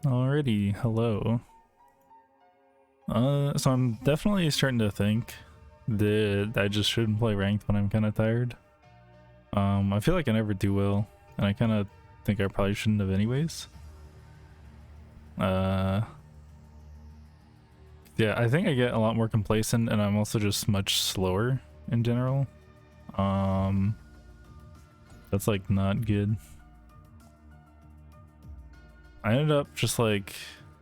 Alrighty, hello. So I'm definitely starting to think that I just shouldn't play ranked when I'm kind of tired. I feel like I never do well, and I kind of think I probably shouldn't have anyways. Yeah, I think I get a lot more complacent, and I'm also just much slower in general. That's like not good. I ended up just like,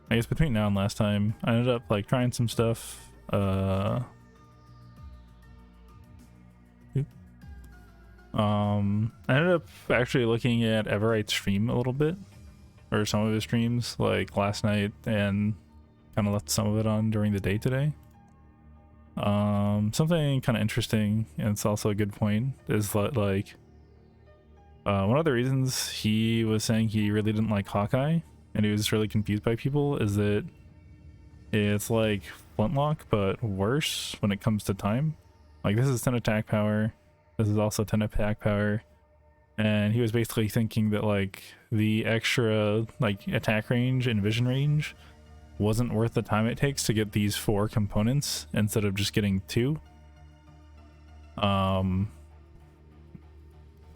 I guess between now and last time, I ended up like trying some stuff. I ended up actually looking at Everight's stream a little bit, or some of his streams, like last night, and kind of left some of it on during the day today. Something kind of interesting, and it's also a good point, is that like one of the reasons he was saying he really didn't like Hawkeye, and he was really confused by people, is that it's like Flintlock, but worse when it comes to time. Like this is 10 attack power, this is also 10 attack power, and he was basically thinking that like the extra like attack range and vision range wasn't worth the time it takes to get these 4 components instead of just getting 2.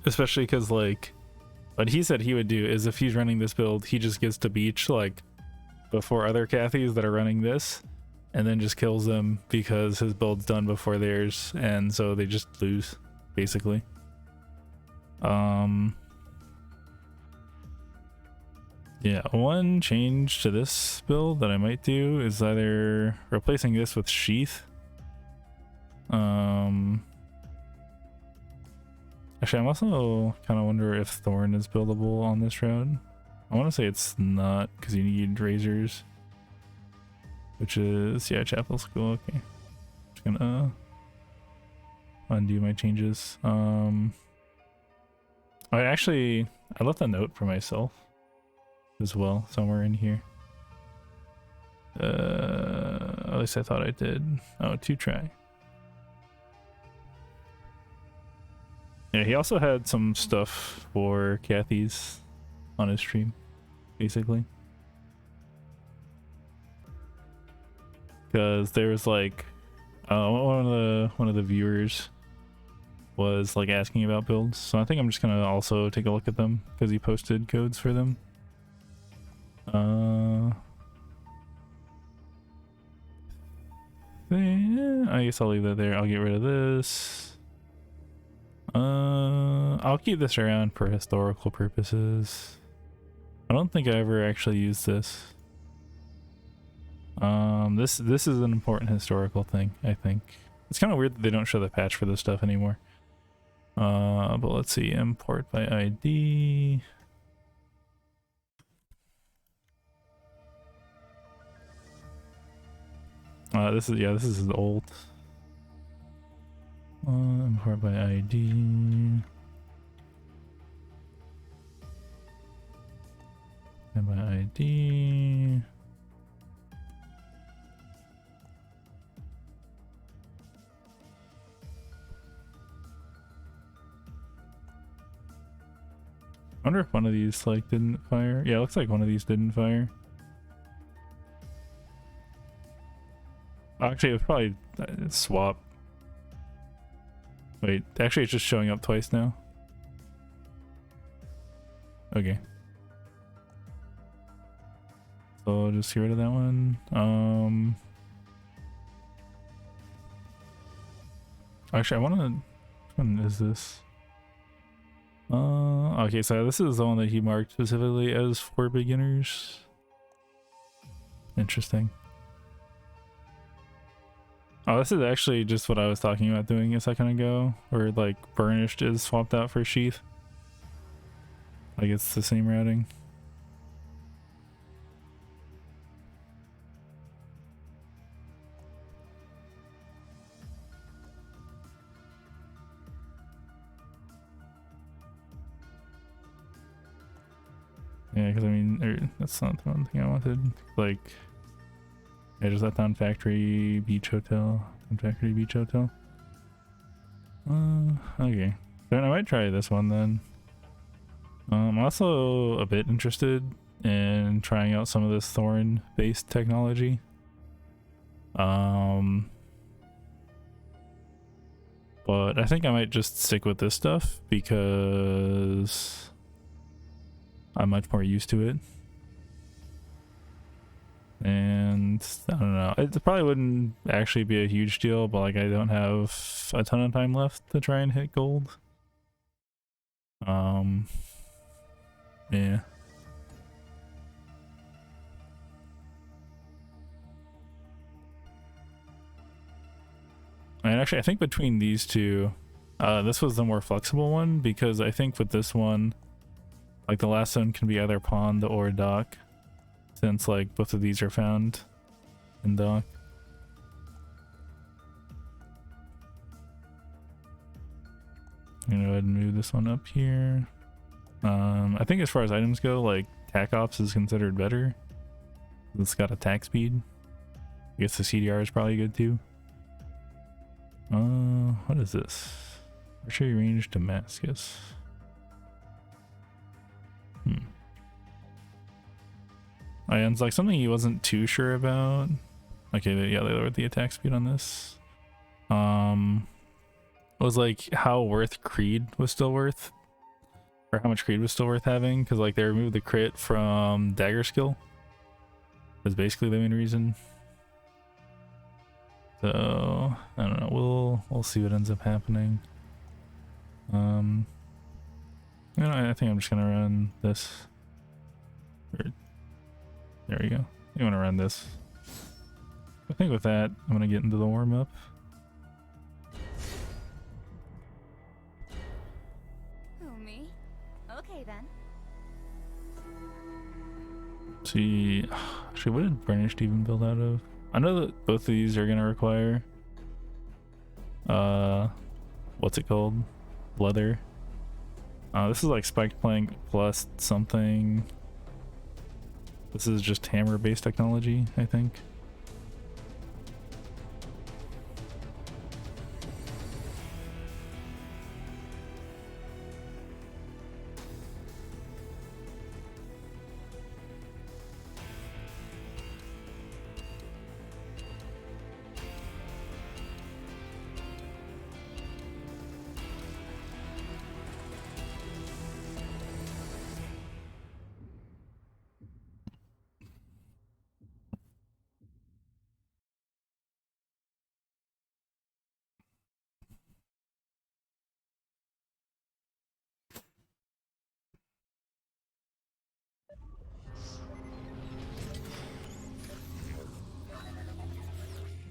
Especially because like what he said he would do is if he's running this build, he just gets to beach like before other Cathys that are running this, and then just kills them because his build's done before theirs, and so they just lose basically. Yeah, one change to this build that I might do is either replacing this with Sheath. Actually, I'm also kind of wonder if Thorn is buildable on this road. I want to say it's not because you need razors, which is, yeah, Chapel School. Okay, just gonna undo my changes. I left a note for myself as well somewhere in here. At least I thought I did. Oh, to try. Yeah, he also had some stuff for Kathy's on his stream, basically. Because there was like one of the viewers was like asking about builds, so I think I'm just gonna also take a look at them because he posted codes for them. I guess I'll leave that there. I'll get rid of this. I'll keep this around for historical purposes. I don't think I ever actually used this. This is an important historical thing, I think. It's kind of weird that they don't show the patch for this stuff anymore. But let's see, import by ID. This is old. Import by ID. And by ID. I wonder if one of these like didn't fire. Yeah, it looks like one of these didn't fire. Actually, it was probably swap. Wait, actually it's just showing up twice now. Okay. So I'll just get rid of that one. Actually, I wanna, which one is this? Okay, so this is the one that he marked specifically as for beginners. Interesting. Oh, this is actually just what I was talking about doing a second ago, where like burnished is swapped out for sheath. Like it's the same routing. Yeah, because I mean, that's not the one thing I wanted. Like, I just left on Factory Beach Hotel and Factory Beach Hotel. Okay. Then I might try this one then. I'm also a bit interested in trying out some of this thorn based technology. But I think I might just stick with this stuff because I'm much more used to it. And I don't know, it probably wouldn't actually be a huge deal, but like I don't have a ton of time left to try and hit gold. Yeah. And actually I think between these two, this was the more flexible one, because I think with this one, like the last one can be either pond or dock, since like both of these are found in dock. I'm gonna go ahead and move this one up here. I think as far as items go, like tac ops is considered better. It's got attack speed. I guess the CDR is probably good too. What is this? Archery range Damascus. And it's like something he wasn't too sure about. Okay, yeah, they lowered the attack speed on this. It was like how worth Creed was still worth, or how much Creed was still worth having, because like they removed the crit from dagger skill. That's basically the main reason. So I don't know. We'll see what ends up happening. You know, I think I'm just gonna run this. There we go. You want to run this. I think with that, I'm gonna get into the warm up. Me? Okay then. See, actually, what did Burnished even build out of? I know that both of these are gonna require what's it called? Leather. This is like spiked plank plus something. This is just hammer based technology, I think.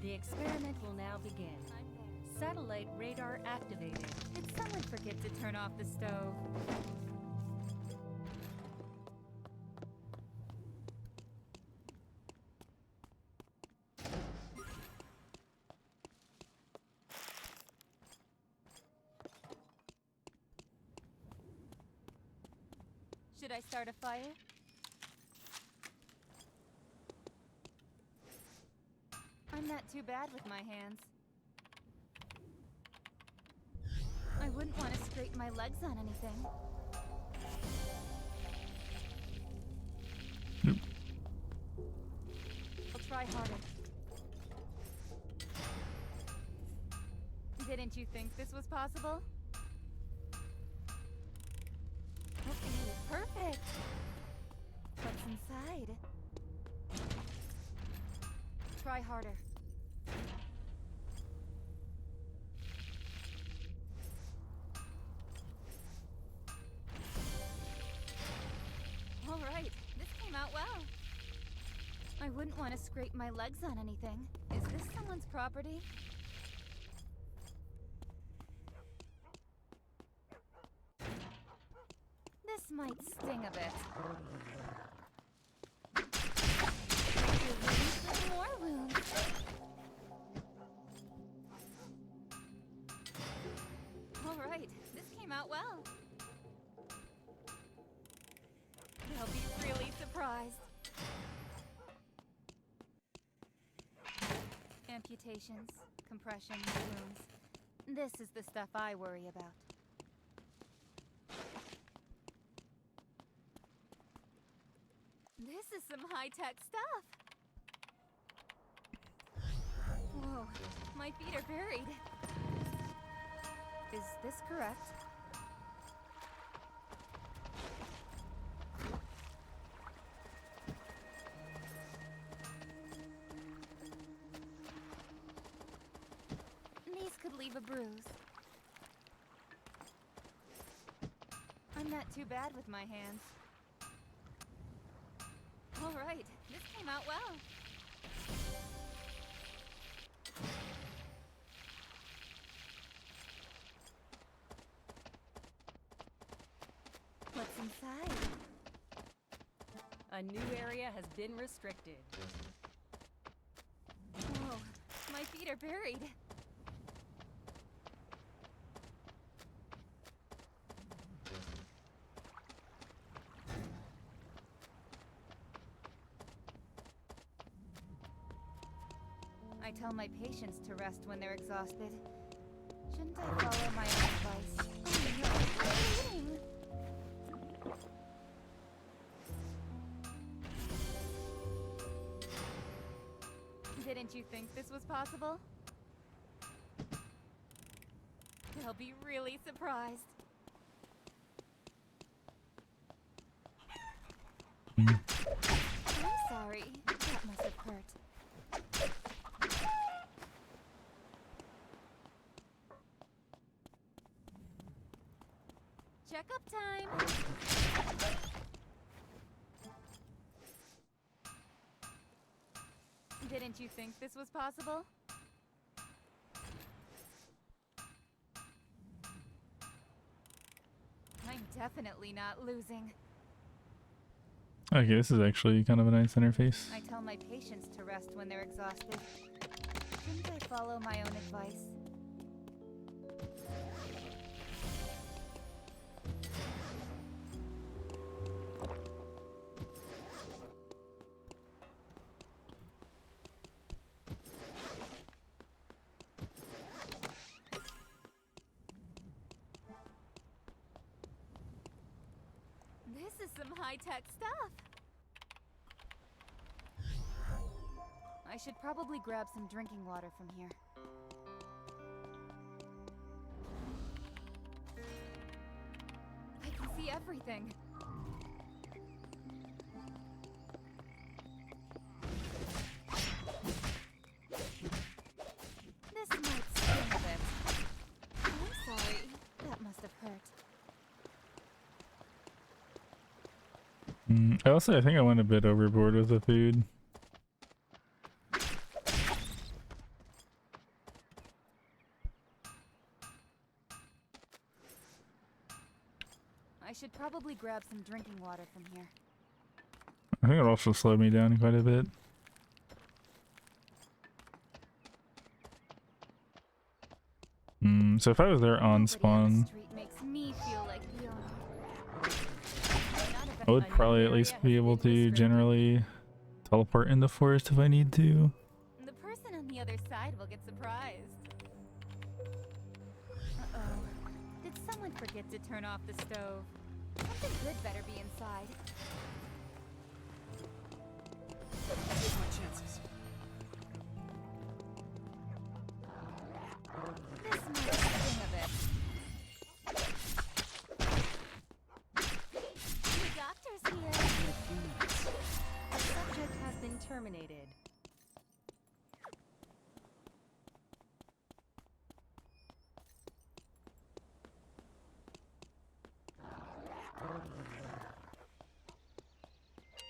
The experiment will now begin. Satellite radar activated. Did someone forget to turn off the stove? Should I start a fire? I'm not too bad with my hands. I wouldn't want to scrape my legs on anything. Nope. I'll try harder. Didn't you think this was possible? Okay, perfect. What's inside? Try harder. All right, this came out well. I wouldn't want to scrape my legs on anything. Is this someone's property? This might sting a bit. You're ready for more wounds. All right, this came out well. They'll be really surprised. Amputations, compression, wounds. This is the stuff I worry about. is some high-tech stuff. Whoa, my feet are buried. Is this correct? These could leave a bruise. I'm not too bad with my hands. All right, this came out well. What's inside? A new area has been restricted. Whoa, my feet are buried. I tell my patients to rest when they're exhausted. Shouldn't I follow my own advice? Oh no, I'm bleeding. Didn't you think this was possible? They'll be really surprised. I'm sorry. That must have hurt. Checkup time! Didn't you think this was possible? I'm definitely not losing. Okay, this is actually kind of a nice interface. I tell my patients to rest when they're exhausted. Shouldn't I follow my own advice? This is some high-tech stuff. I should probably grab some drinking water from here. I can see everything. This might sting a bit. I'm sorry. That must have hurt. I think I went a bit overboard with the food. I should probably grab some drinking water from here. I think it also slowed me down quite a bit. So if I was there on Nobody on the spawn, street makes me feel like the owner. I would probably at least be able to generally teleport in the forest if I need to. The person on the other side will get surprised. Uh-oh. Did someone forget to turn off the stove? Something good better be inside. Here's my chances. This might sting a bit. The doctor's here. The subject has been terminated.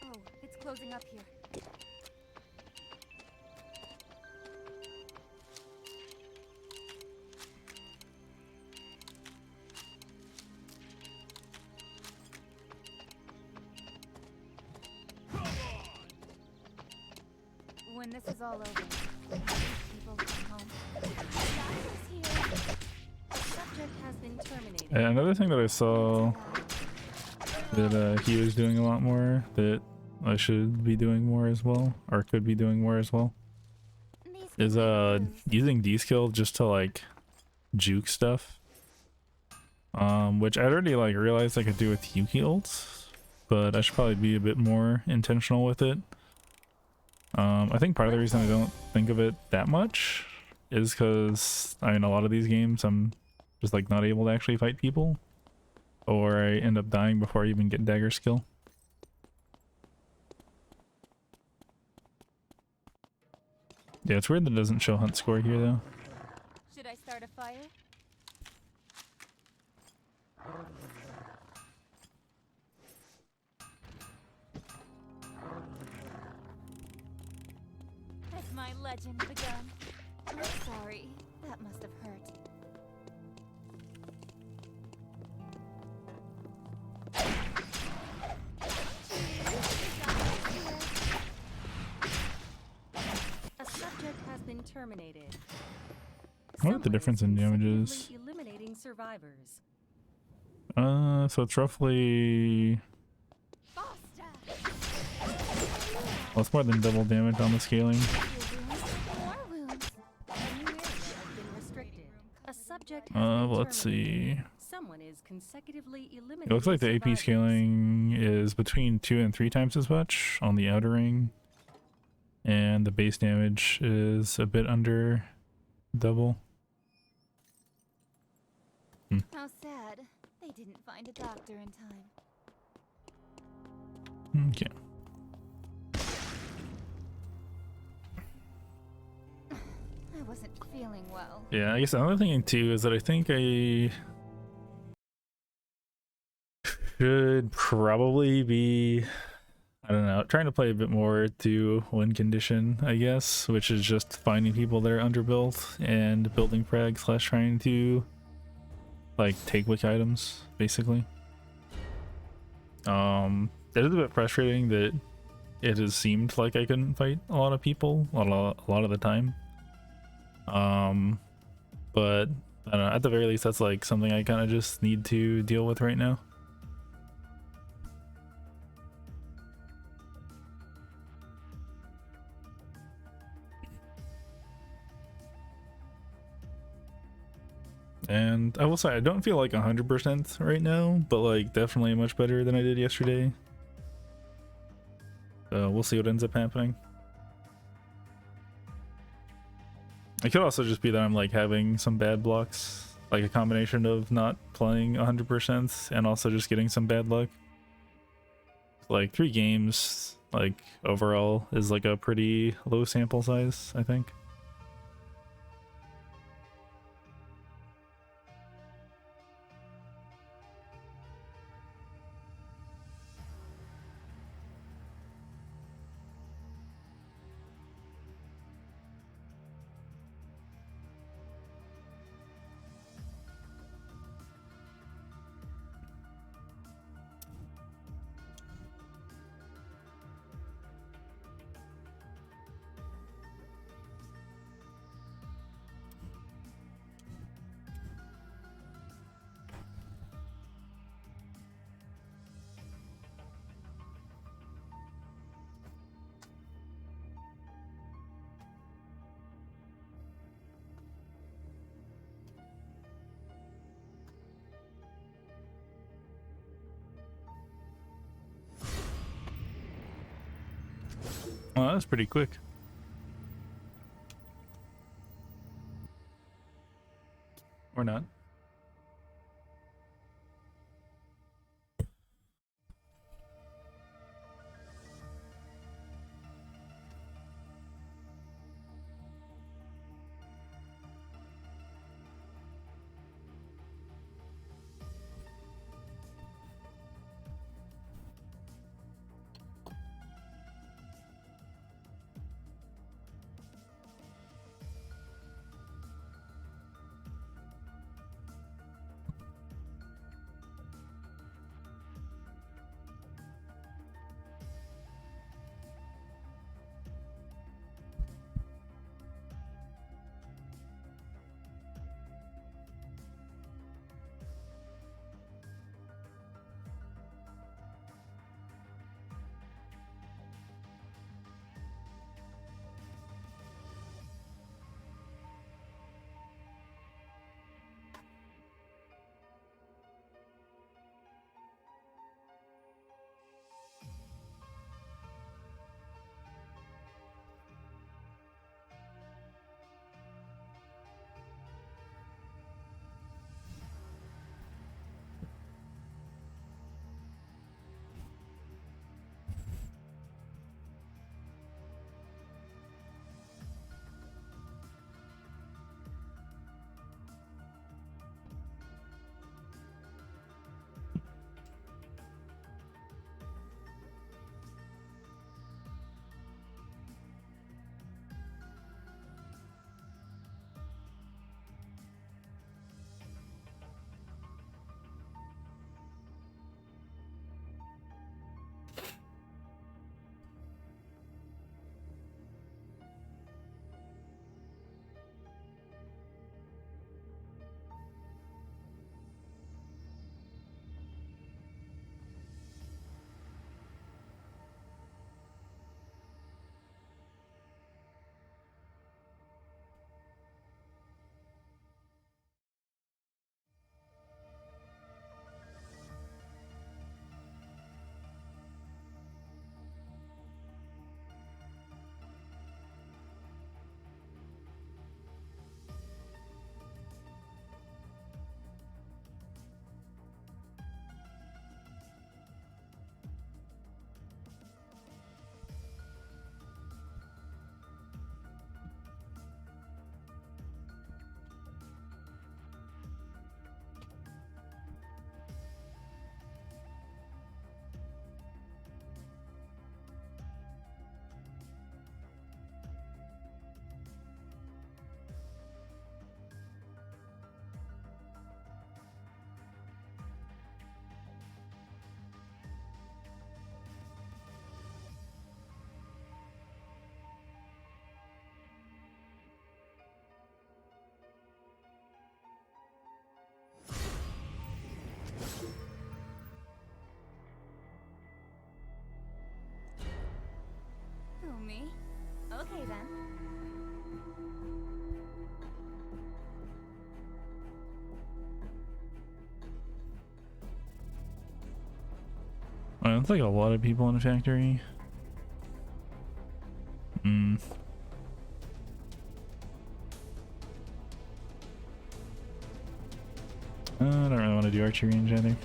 Oh, it's closing up here. When this is all over, people come home. The doctor's here. The subject has been terminated. And another thing that I saw that he was doing a lot more that I should be doing more as well, or could be doing more as well, These is using D-skill just to like juke stuff. Which I already like realized I could do with Yuki ults, but I should probably be a bit more intentional with it. I think part of the reason I don't think of it that much is because, I mean, a lot of these games I'm just like not able to actually fight people, or I end up dying before I even get dagger skill. Yeah, it's weird that it doesn't show hunt score here though. Should I start a fire? Has my legend begun? I'm sorry. That must have hurt. A subject has been terminated. What are the difference in damages? Consecutively eliminating survivors. So it's roughly, well, it's more than double damage on the scaling. More wounds. A new area has been restricted. A subject has been Let's see. terminated. Someone is consecutively eliminated. It looks like the AP scaling is between 2 and 3 times as much on the outer ring, and the base damage is a bit under double. How sad. They didn't find a doctor in time. Okay. I wasn't feeling well. Yeah, I guess another thing too is that I think I should probably be, I don't know, trying to play a bit more to win condition, I guess, which is just finding people that are underbuilt and building frag / trying to like take wick items, basically. It is a bit frustrating that it has seemed like I couldn't fight a lot of people a lot of the time. But I don't know, at the very least that's like something I kind of just need to deal with right now. And I will say I don't feel like 100% right now, but like definitely much better than I did yesterday. So we'll see what ends up happening. It could also just be that I'm like having some bad blocks, like a combination of not playing 100% and also just getting some bad luck. Like 3 games, like overall, is like a pretty low sample size, I think. Oh, that was pretty quick. Or not. me? Okay then. It's like a lot of people in a factory. I don't really want to do archery range either.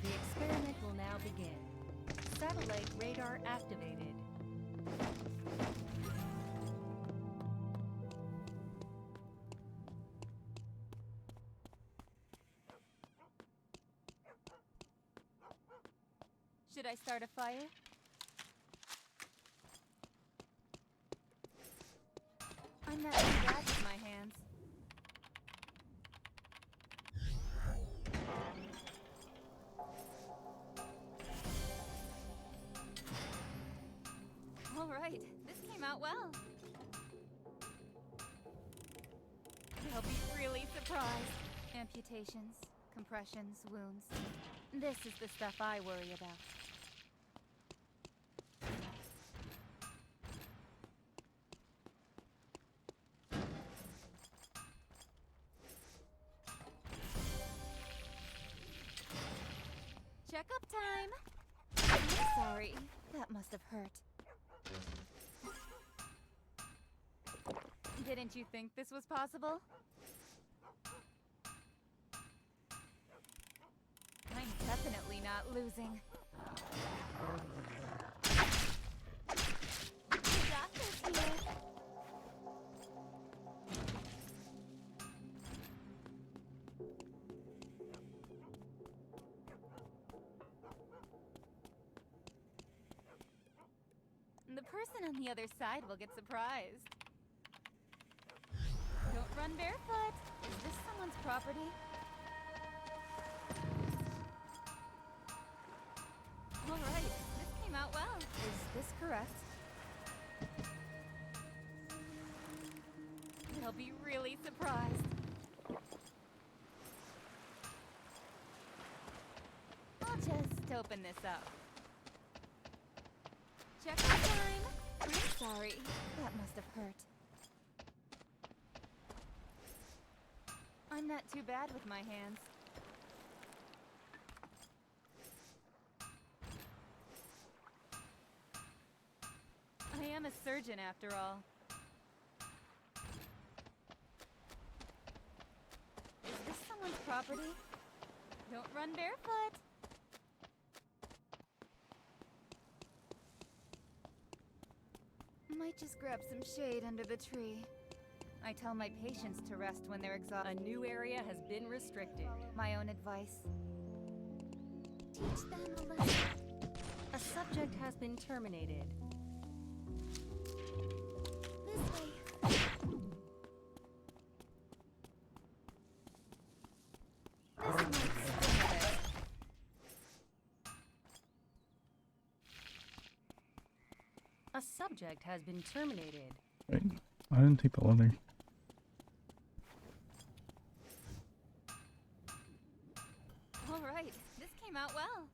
The experiment will now begin. Satellite radar activated. Should I start a fire? I'm not too bad with my hands. All right, this came out well. They'll be really surprised. Amputations, compressions, wounds. This is the stuff I worry about. Checkup time! I'm sorry, that must have hurt. Didn't you think this was possible? I'm definitely not losing. The doctor's here. The person on the other side will get surprised. Don't run barefoot. Is this someone's property? All right, this came out well. Is this correct? They'll be really surprised. I'll just open this up. Check-out time! I'm sorry. That must have hurt. I'm not too bad with my hands. I am a surgeon after all. Is this someone's property. Don't run barefoot. Might just grab some shade under the tree. I tell my patients to rest when they're A exhausted. new area has been restricted. My own advice. Teach them a lesson. A subject has been terminated. This way. This might sting a bit. A subject has been terminated. Right. I didn't take the leather. All right, this came out well.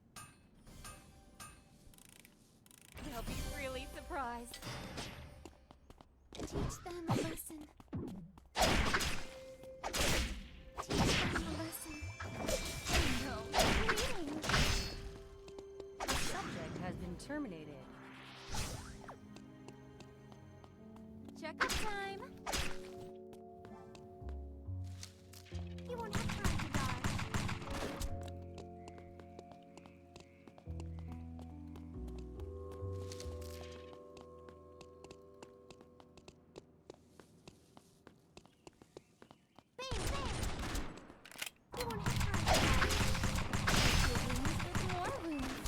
They'll be really surprised. Teach them a lesson. Teach them a lesson. No, bleeding. A subject has been terminated. Checkup time. You won't have time to die. Bang, bang. You won't have time to die. Your wounds with more wounds.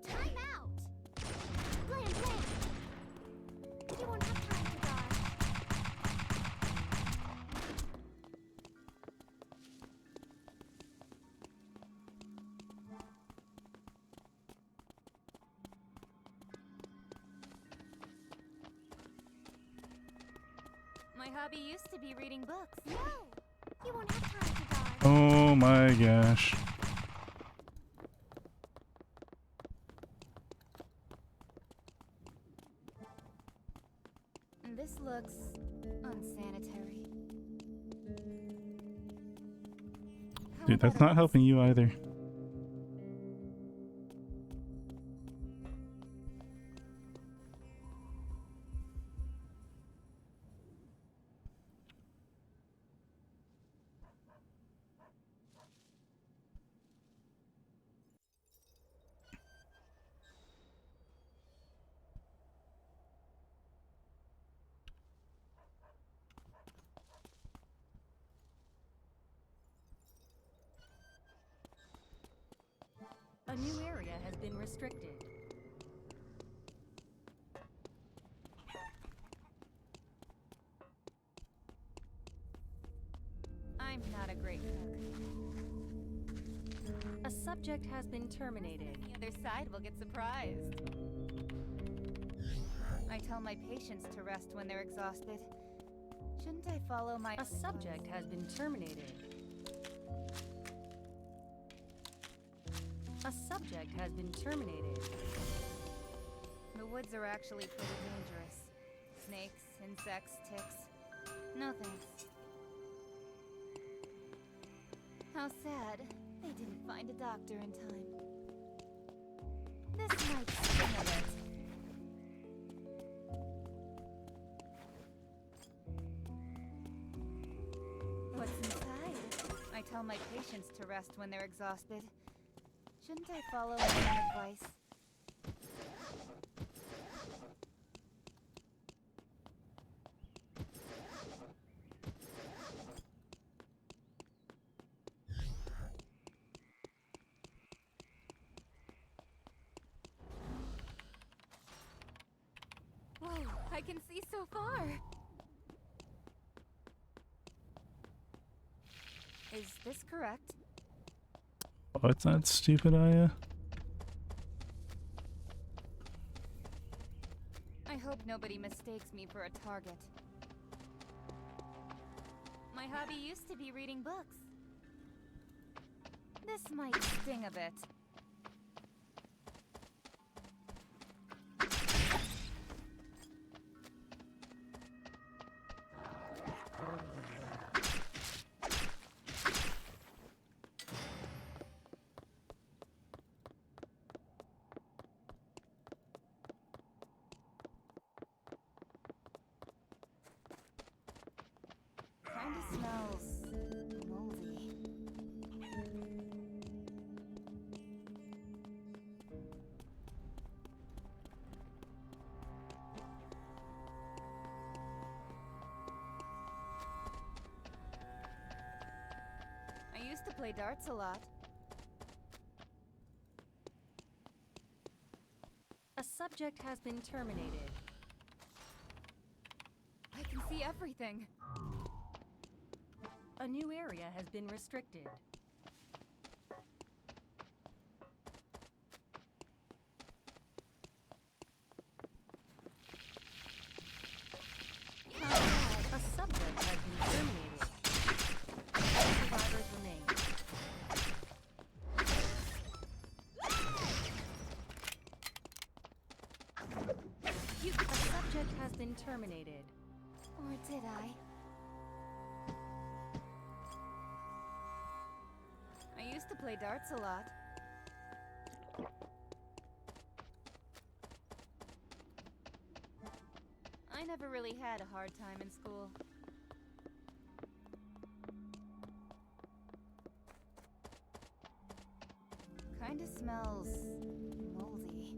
Time out. Blam, blam. You won't have time to die. My hobby used to be reading books. No, you won't have time to die. Oh my gosh. This looks unsanitary. How Dude, that's about not a- helping you either. A new area has been restricted. I'm not a great cook. A subject has been terminated. The other side will get surprised. I tell my patients to rest when they're exhausted. Shouldn't I follow my A subject has been terminated. A subject has been terminated. The woods are actually pretty dangerous. Snakes, insects, ticks. No thanks. How sad. They didn't find a doctor in time. This might sting a bit. What's inside? I tell my patients to rest when they're exhausted. Shouldn't I follow my own advice? Whoa, I can see so far. Is this correct? What's that stupid Aya? I hope nobody mistakes me for a target. My hobby used to be reading books. This might sting a bit. Kinda smells moldy. I used to play darts a lot. A subject has been terminated. I can see everything. A new area has been restricted. A subject has been terminated. All survivors remain. A subject has been terminated. Or did I? I used to play darts a lot. I never really had a hard time in school. Kinda smells moldy.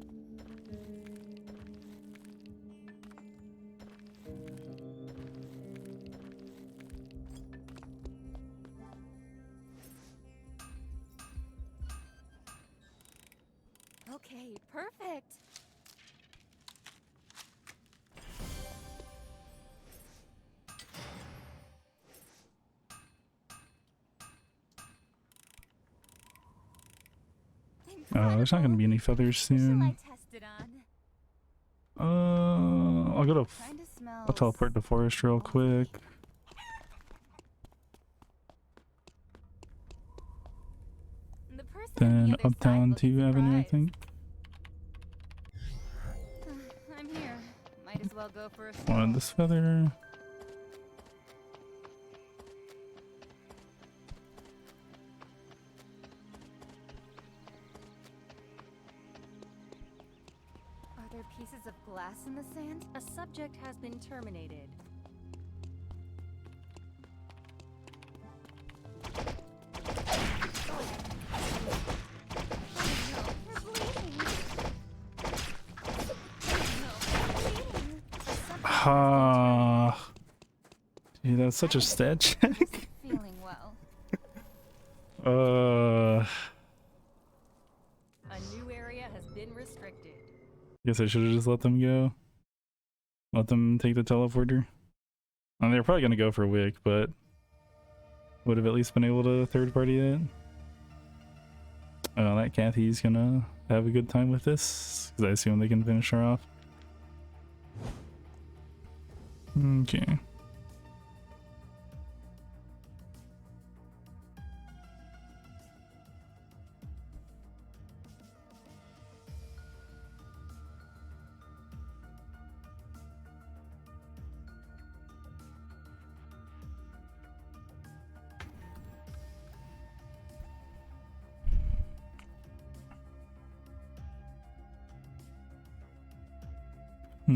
Okay, perfect. There's not gonna be any feathers What shall I soon. test it on? I'll go to. Kinda smells. I'll teleport to forest real quick. The person Then on the other uptown side looked 2 Avenue, I surprised. think. I'm here. Might as well go for a stroll. Wanted this feather. Are there pieces of glass in the sand? A subject has been terminated. You're bleeding. No, you're bleeding. Ah, dude, that's such a stat check. Feeling well. A new area has been restricted. Guess I should have just let them go. Let them take the teleporter. And they're probably gonna go for Wick, but would have at least been able to third party it. That Kathy's gonna have a good time with this, because I assume they can finish her off. Okay.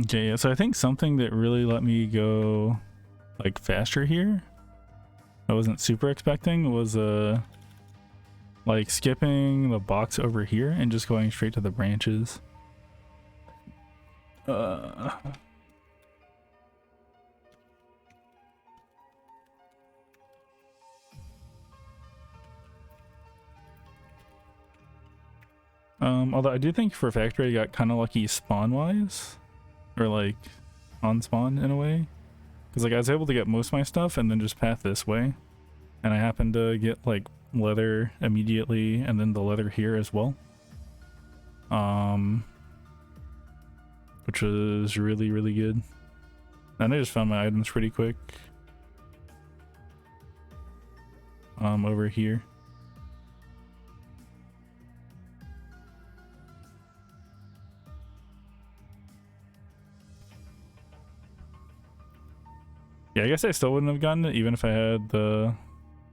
Okay, yeah, so I think something that really let me go like faster here, I wasn't super expecting, was like skipping the box over here and just going straight to the branches. Although I do think for Factory I got kind of lucky spawn wise, or like on spawn in a way, because like I was able to get most of my stuff and then just path this way, and I happened to get like leather immediately and then the leather here as well, which was really good. And I just found my items pretty quick over here. Yeah, I guess I still wouldn't have gotten it even if I had the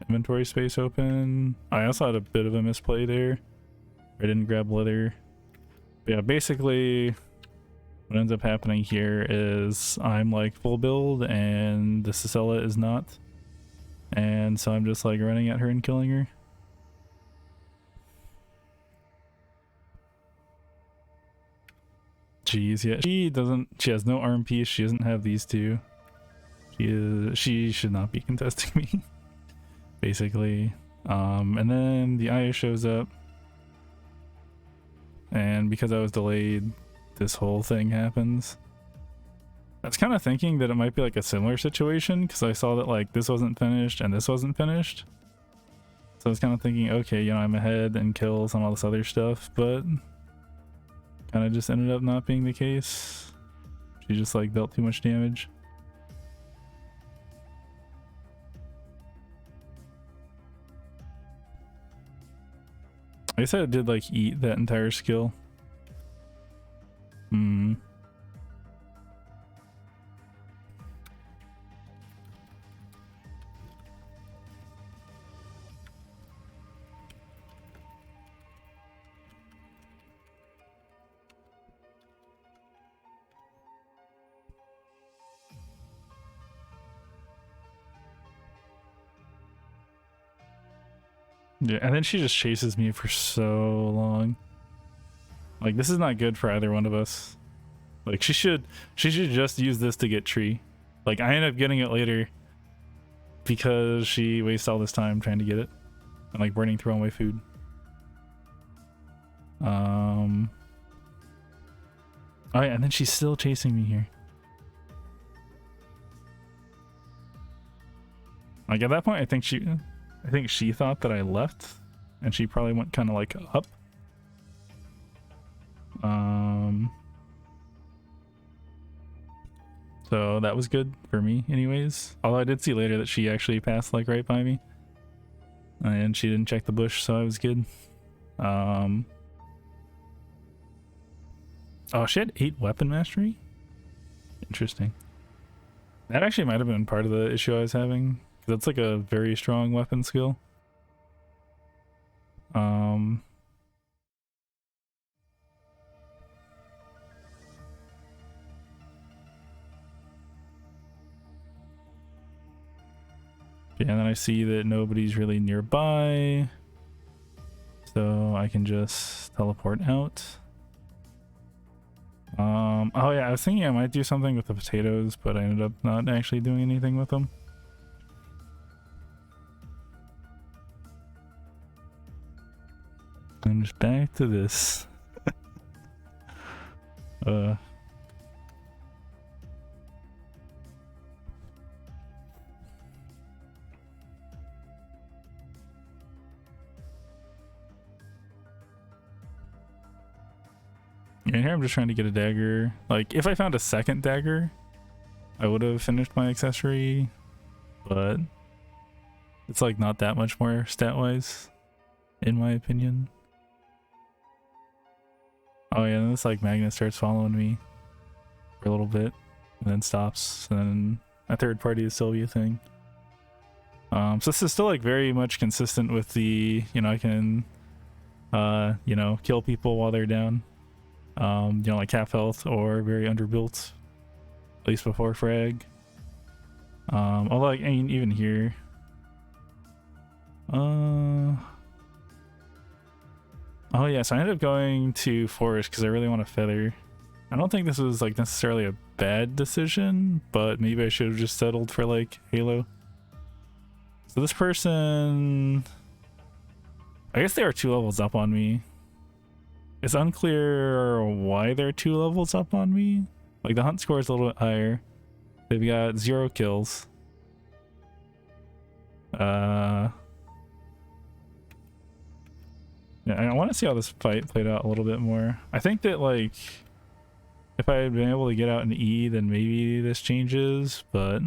inventory space open. I also had a bit of a misplay there. I didn't grab leather. But yeah, basically what ends up happening here is I'm like full build and the Cicella is not. And so I'm just like running at her and killing her. Jeez, yeah, she has no arm piece, she doesn't have these two. She should not be contesting me, basically. And then the Aya shows up. And because I was delayed, this whole thing happens. I was kind of thinking that it might be like a similar situation because I saw that like this wasn't finished and this wasn't finished. So I was kind of thinking, okay, you know, I'm ahead and kills and all this other stuff, but kind of just ended up not being the case. She just like dealt too much damage. I guess I did like eat that entire skill. Yeah, and then she just chases me for so long. Like, this is not good for either one of us. Like, she should just use this to get tree. Like, I end up getting it later because she wastes all this time trying to get it and like burning through all my food. Oh yeah, and then she's still chasing me here. Like, at that point, I think she thought that I left, and she probably went kind of like up. So that was good for me anyways. Although I did see later that she actually passed like right by me. And she didn't check the bush, so I was good. Oh, she had 8 weapon mastery? Interesting. That actually might have been part of the issue I was having. That's like a very strong weapon skill. Yeah, and then I see that nobody's really nearby, so I can just teleport out. Oh yeah, I was thinking I might do something with the potatoes, but I ended up not actually doing anything with them. I'm just back to this. Yeah, here I'm just trying to get a dagger. Like, if I found a second dagger, I would have finished my accessory, but it's like not that much more stat-wise, in my opinion. Oh yeah, and this like magnet starts following me for a little bit, and then stops, and then a third party is Sylvia thing. So this is still like very much consistent with the, you know, I can, you know, kill people while they're down. You know, like half health or very underbuilt, at least before frag. Although, like, I mean, even here. Oh yeah, so I ended up going to forest because I really want a feather. I don't think this was like necessarily a bad decision, but maybe I should have just settled for like Halo. So this person, I guess they are 2 levels up on me. It's unclear why they're 2 levels up on me. Like, the hunt score is a little bit higher. They've got 0 kills. Yeah, I want to see how this fight played out a little bit more. I think that, like, if I had been able to get out an E, then maybe this changes, but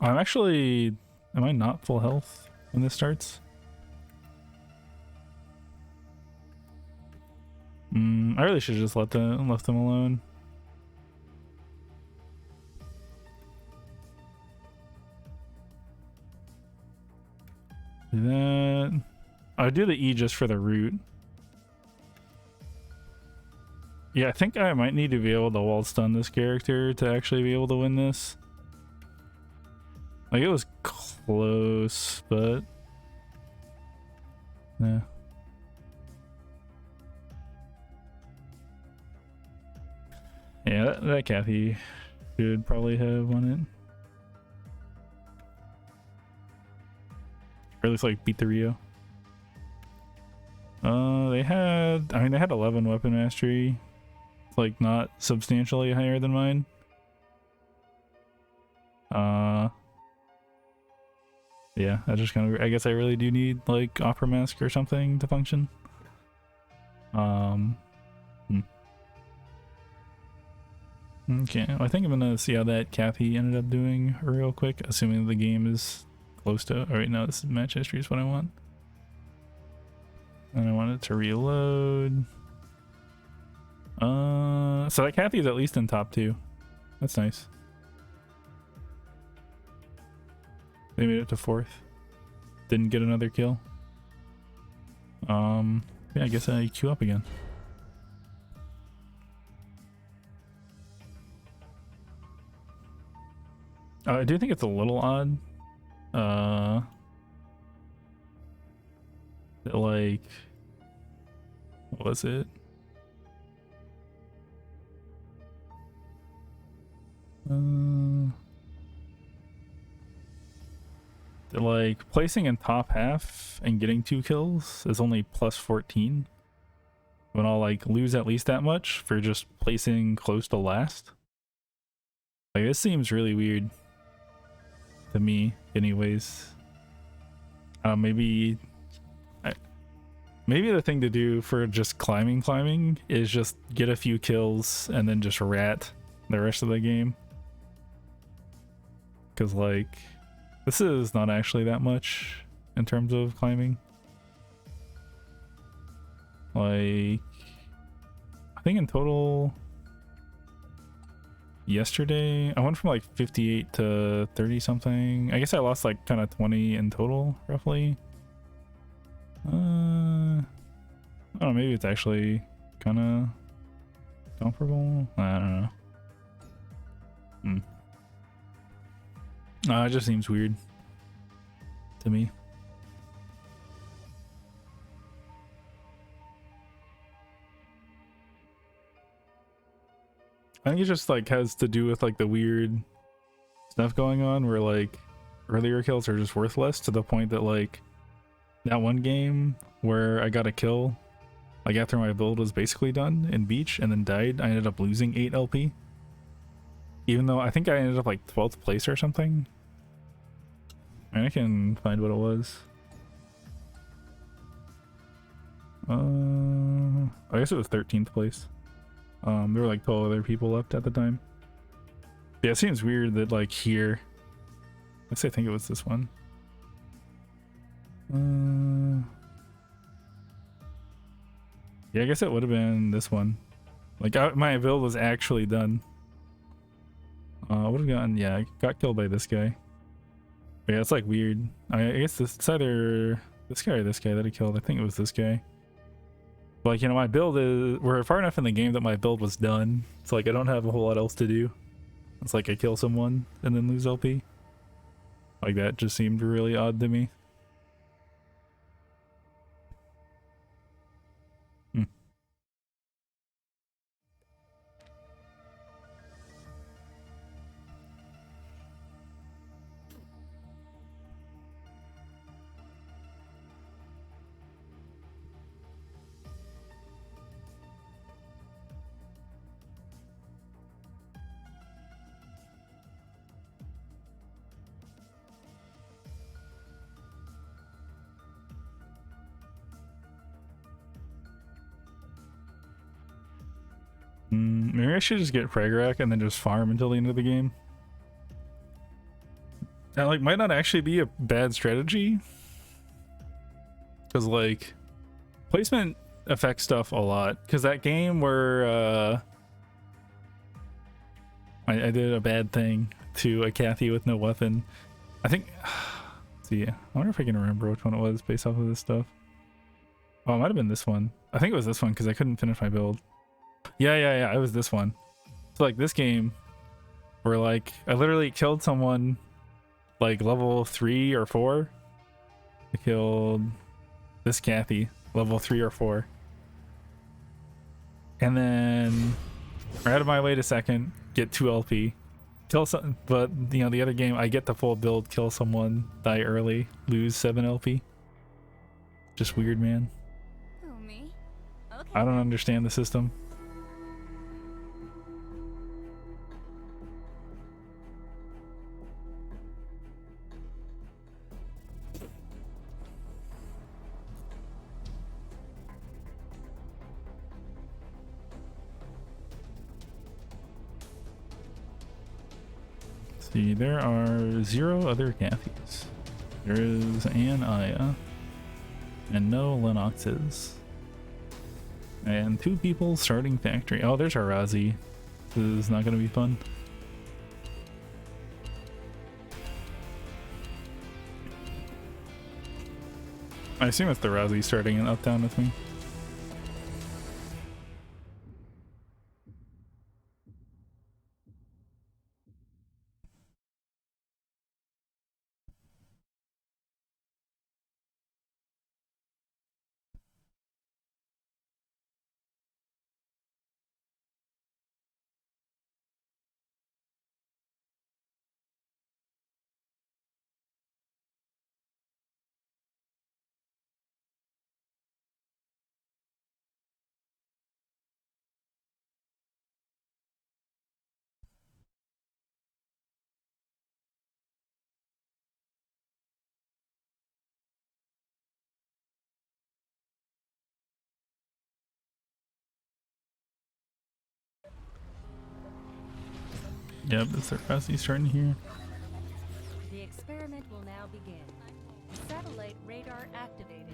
I'm actually, am I not full health when this starts? I really should have just left them alone. Do that. I do the E just for the root. Yeah, I think I might need to be able to wall stun this character to actually be able to win this. Like it was close, but yeah. Yeah, that Kathy should probably have won it. Or at least like beat the Rio. They had 11 weapon mastery. It's like not substantially higher than mine. Yeah, I just kind of, I guess I really do need like Opera Mask or something to function. Okay, well, I think I'm gonna see how that Kathy ended up doing real quick, assuming the game is close to. All right, now this is match history is what I want, and I want it to reload. So that Kathy is at least in top 2. That's nice. They made it to 4th. Didn't get another kill. Yeah, I guess I queue up again. I do think it's a little odd. Like, what was it? Like placing in top half and getting 2 kills is only plus 14. When I'll like lose at least that much for just placing close to last. Like this seems really weird to me anyways. Maybe the thing to do for just climbing is just get a few kills and then just rat the rest of the game. Because like this is not actually that much in terms of climbing. Like I think in total yesterday I went from like 58 to 30 something. I guess I lost like kind of 20 in total roughly. I don't know, maybe it's actually kind of comparable. I don't know. It just seems weird to me. I think it just like has to do with like the weird stuff going on where like earlier kills are just worthless to the point that like that one game where I got a kill like after my build was basically done in Beach and then died, I ended up losing 8 LP. Even though I think I ended up like 12th place or something. I can find what it was. I guess it was 13th place. There were like 12 other people left at the time. Yeah, it seems weird that like here, I think it was this one. Yeah, I guess it would have been this one. Like my build was actually done. Would have gotten, yeah, I got killed by this guy. But yeah, it's like weird. I guess it's either this guy or this guy that I killed. I think it was this guy. But like, you know, my build is, we're far enough in the game that my build was done. It's like I don't have a whole lot else to do. It's like I kill someone and then lose LP. Like that just seemed really odd to me. Maybe I should just get Frag and then just farm until the end of the game. That like might not actually be a bad strategy. Cause like placement affects stuff a lot. Cause that game where I did a bad thing to a Kathy with no weapon. I think let's see, I wonder if I can remember which one it was based off of this stuff. Oh, it might have been this one. I think it was this one because I couldn't finish my build. Yeah, it was this one. So like this game where like I literally killed someone like level 3 or 4. I killed this Kathy, level 3 or 4. And then right out of my way to second, get 2 LP. Kill some, but you know, the other game, I get the full build, kill someone, die early, lose 7 LP. Just weird, man. Who, me? Okay. I don't understand the system. See, there are 0 other Cathys. There is an Aya, and no Lennoxes. And 2 people starting factory. Oh, there's our Razi. This is not going to be fun. I assume it's the Razi starting an up-down with me. Yep, it's the Razi starting here. The experiment will now begin. Satellite radar activated.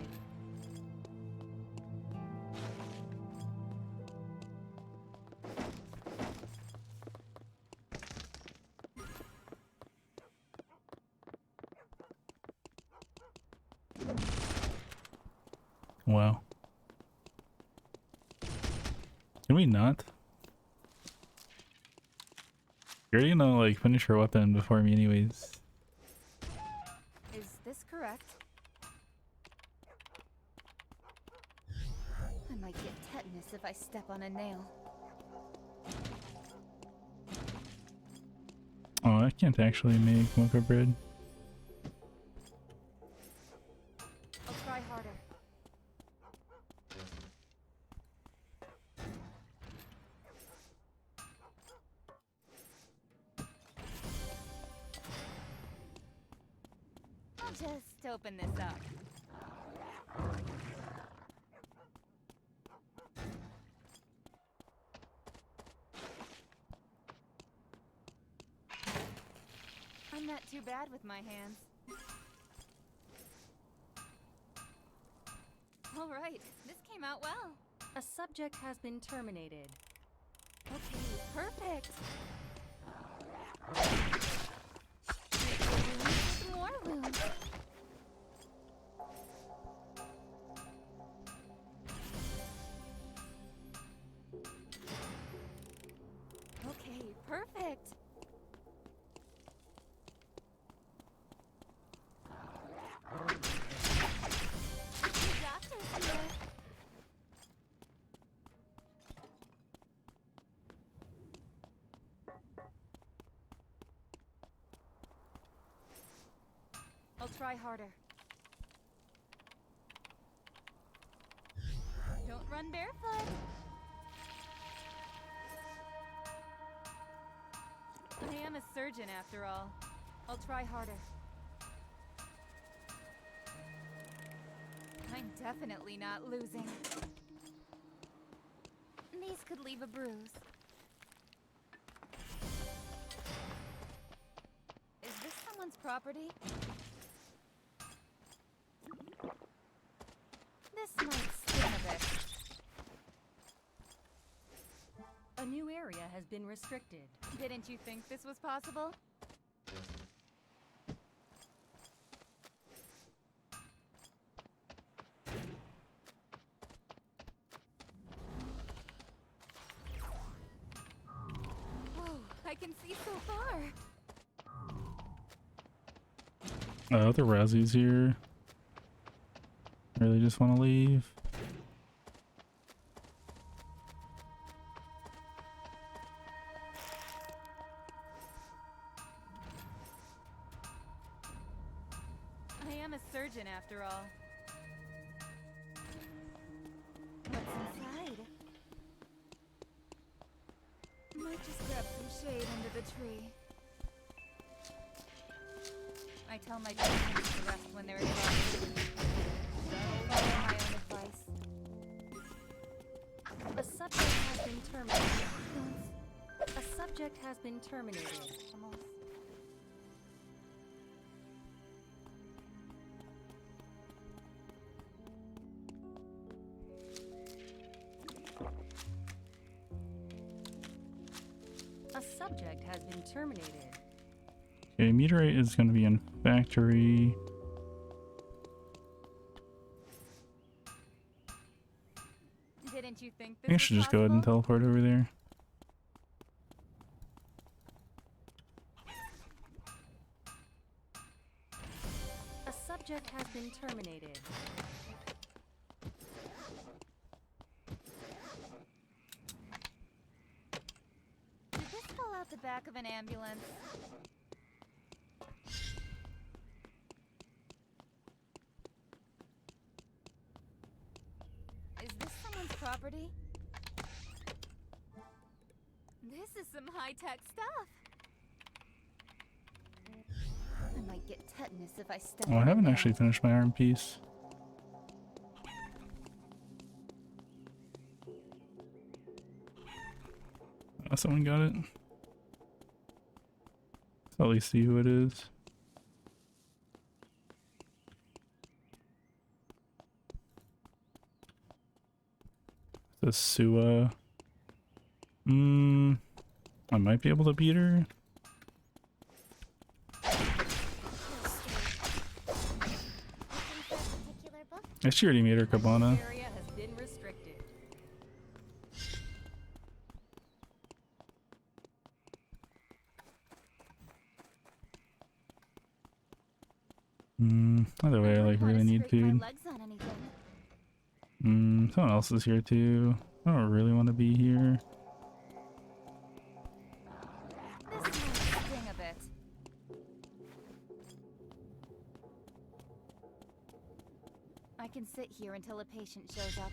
Wow. Can we not? You're already gonna like finish her weapon before me anyways. Is this correct? I might get tetanus if I step on a nail. Oh, I can't actually make mocha bread. I'll try harder. I'll just open this up. I'm not too bad with my hands. All right, this came out well. A subject has been terminated. Okay, perfect. More wounds. Okay, perfect. The doctor's here. I'll try harder. Don't run barefoot. I am a surgeon after all. I'll try harder. I'm definitely not losing. These could leave a bruise. Is this someone's property? This might sting a bit. A new area has been restricted. Didn't you think this was possible? Whoa, I can see so far. The Razzies here. I really just want to leave. I am a surgeon after all. What's inside? Might just grab some shade under the tree. I tell my patients to rest when they're exhausted. Follow my own advice. A subject has been terminated. A subject has been terminated. Almost. A subject has been terminated. Okay, meteorite is going to be in factory. Didn't you think I think I this should was just go ahead and possible? teleport over there. A subject has been terminated. Did this fall out the back of an ambulance? Is this someone's property? This is some high-tech stuff. I might get tetanus if I step Oh, I on haven't it actually now. finished my arm piece. Oh, someone got it. Let's at least see who it is. The Sua. I might be able to beat her. She already made her cabana. This area has been restricted. Either way, I like really need food. Legs on anything. Someone else is here too. I don't really want to be here. This might sting a bit. I can sit here until a patient shows up.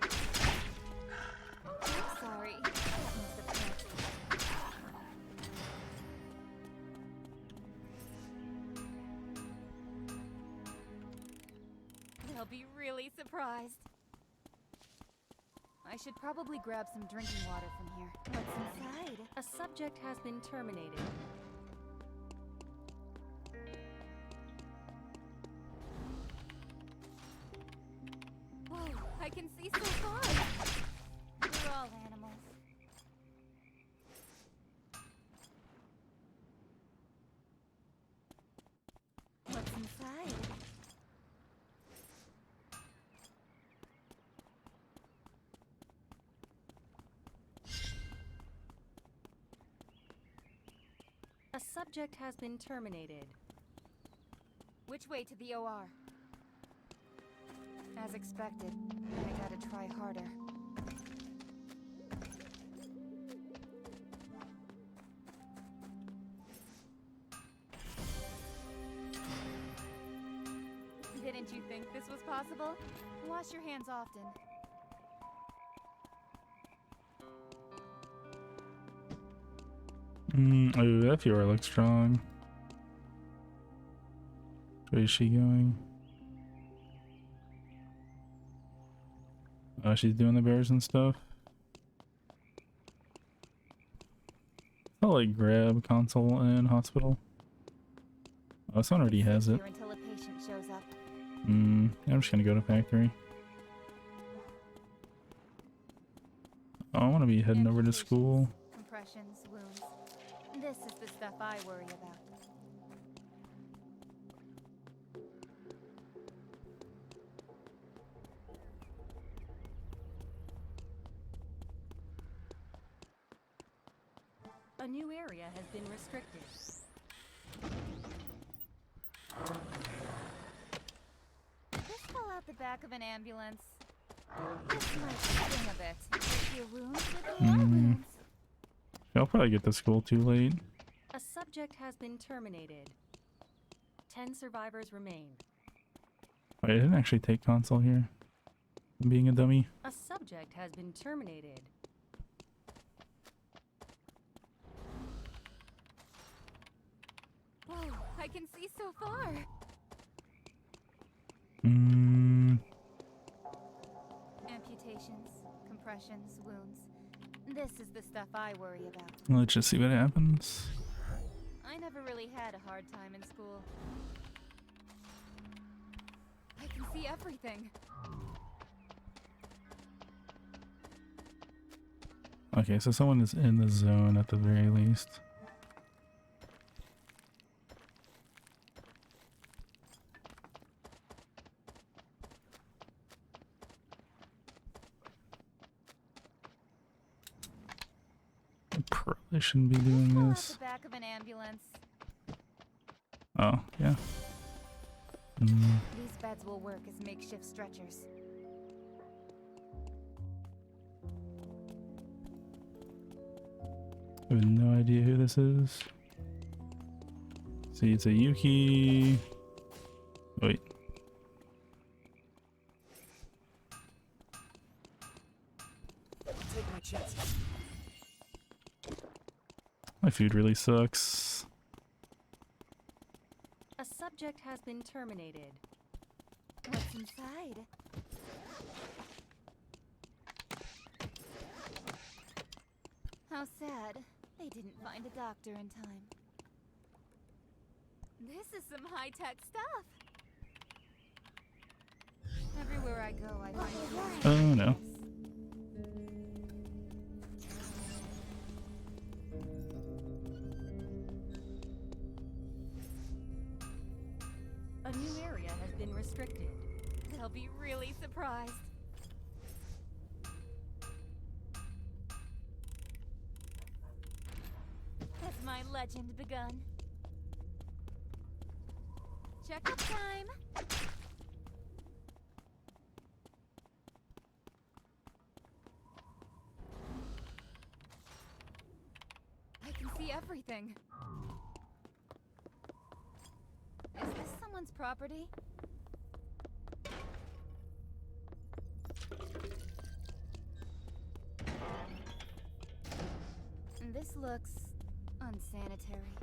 Oops, sorry. That must have hurt. They'll be really surprised. I should probably grab some drinking water from here. What's inside? A subject has been terminated. Whoa, I can see so far. We're all animals. What's inside? A subject has been terminated. Which way to the OR? As expected, I gotta try harder. Didn't you think this was possible? Wash your hands often. Oh, that viewer looks strong. Where is she going? Oh, she's doing the bears and stuff. I'll like grab console and hospital. Oh, someone already has it. Here until a patient shows up. I'm just gonna go to factory. Oh, I want to be heading over to school. Compressions, wounds. This is the stuff I worry about. A A new area has been restricted. Did this fall out the back of an ambulance? This might sting a bit. If your wounds with more wounds. I'll probably get to school too late. A subject has been terminated. 10 survivors remain. Wait, I didn't actually take console here. I'm being a dummy. A subject has been terminated. Whoa, I can see so far. Amputations, compressions, wounds. This is the stuff I worry about. Let's just see what happens. I never really had a hard time in school. I can see everything. Okay, so someone is in the zone at the very least. I probably shouldn't be doing Fall out this. the back of an ambulance. Oh, yeah. These beds will work as makeshift stretchers. I have no idea who this is. See, it's a Yuki. Wait. I'll take my chances. My food really sucks. A subject has been terminated. What's inside? How sad. They didn't find a doctor in time. This is some high-tech stuff. Everywhere I go, I find Oh no. A new area has been restricted. They'll be really surprised. Has my legend begun? Checkup time! I can see everything. Is this someone's property? This looks unsanitary.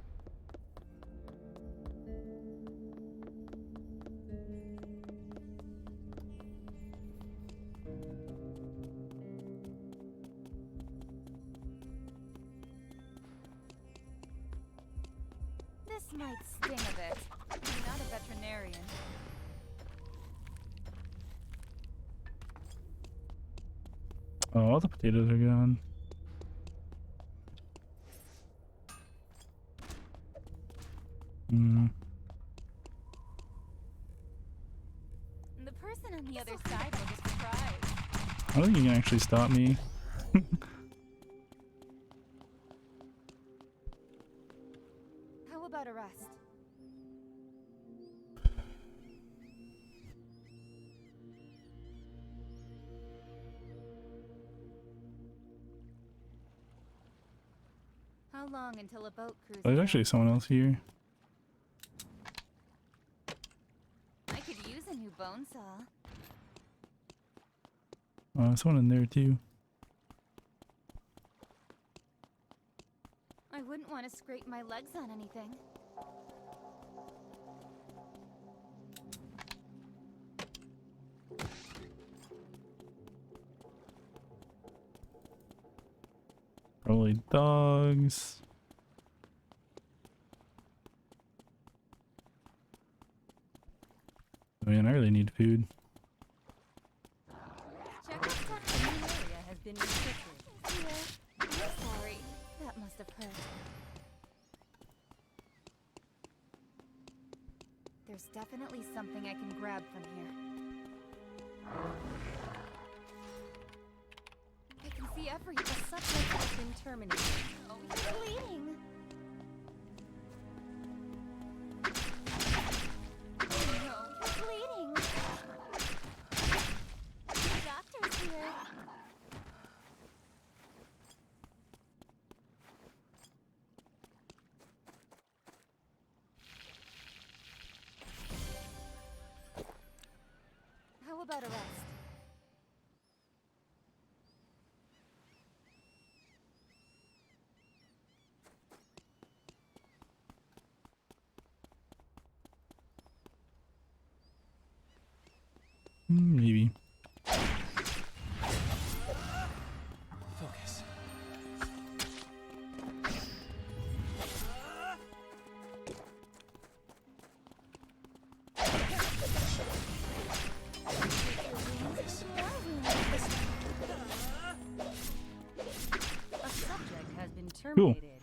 This might sting a bit. I'm not a veterinarian. Oh, all the potatoes are gone. The person on the other side will be surprised. I don't think you can actually stop me. How about a rest? How long until a boat cruises? There's actually out? someone else here. I could use a new bone saw. Someone in there too. I wouldn't want to scrape my legs on anything. Probably dogs. Man, I really need food. Check out A new area has been restricted. here. I'm sorry. That must have hurt. There's definitely something I can grab from here. I can see see every. A subject has been terminated. Oh, you're bleeding. Oh no, you're bleeding. The doctor's here. How about a rest? Maybe. Focus. A subject has been Cool. terminated.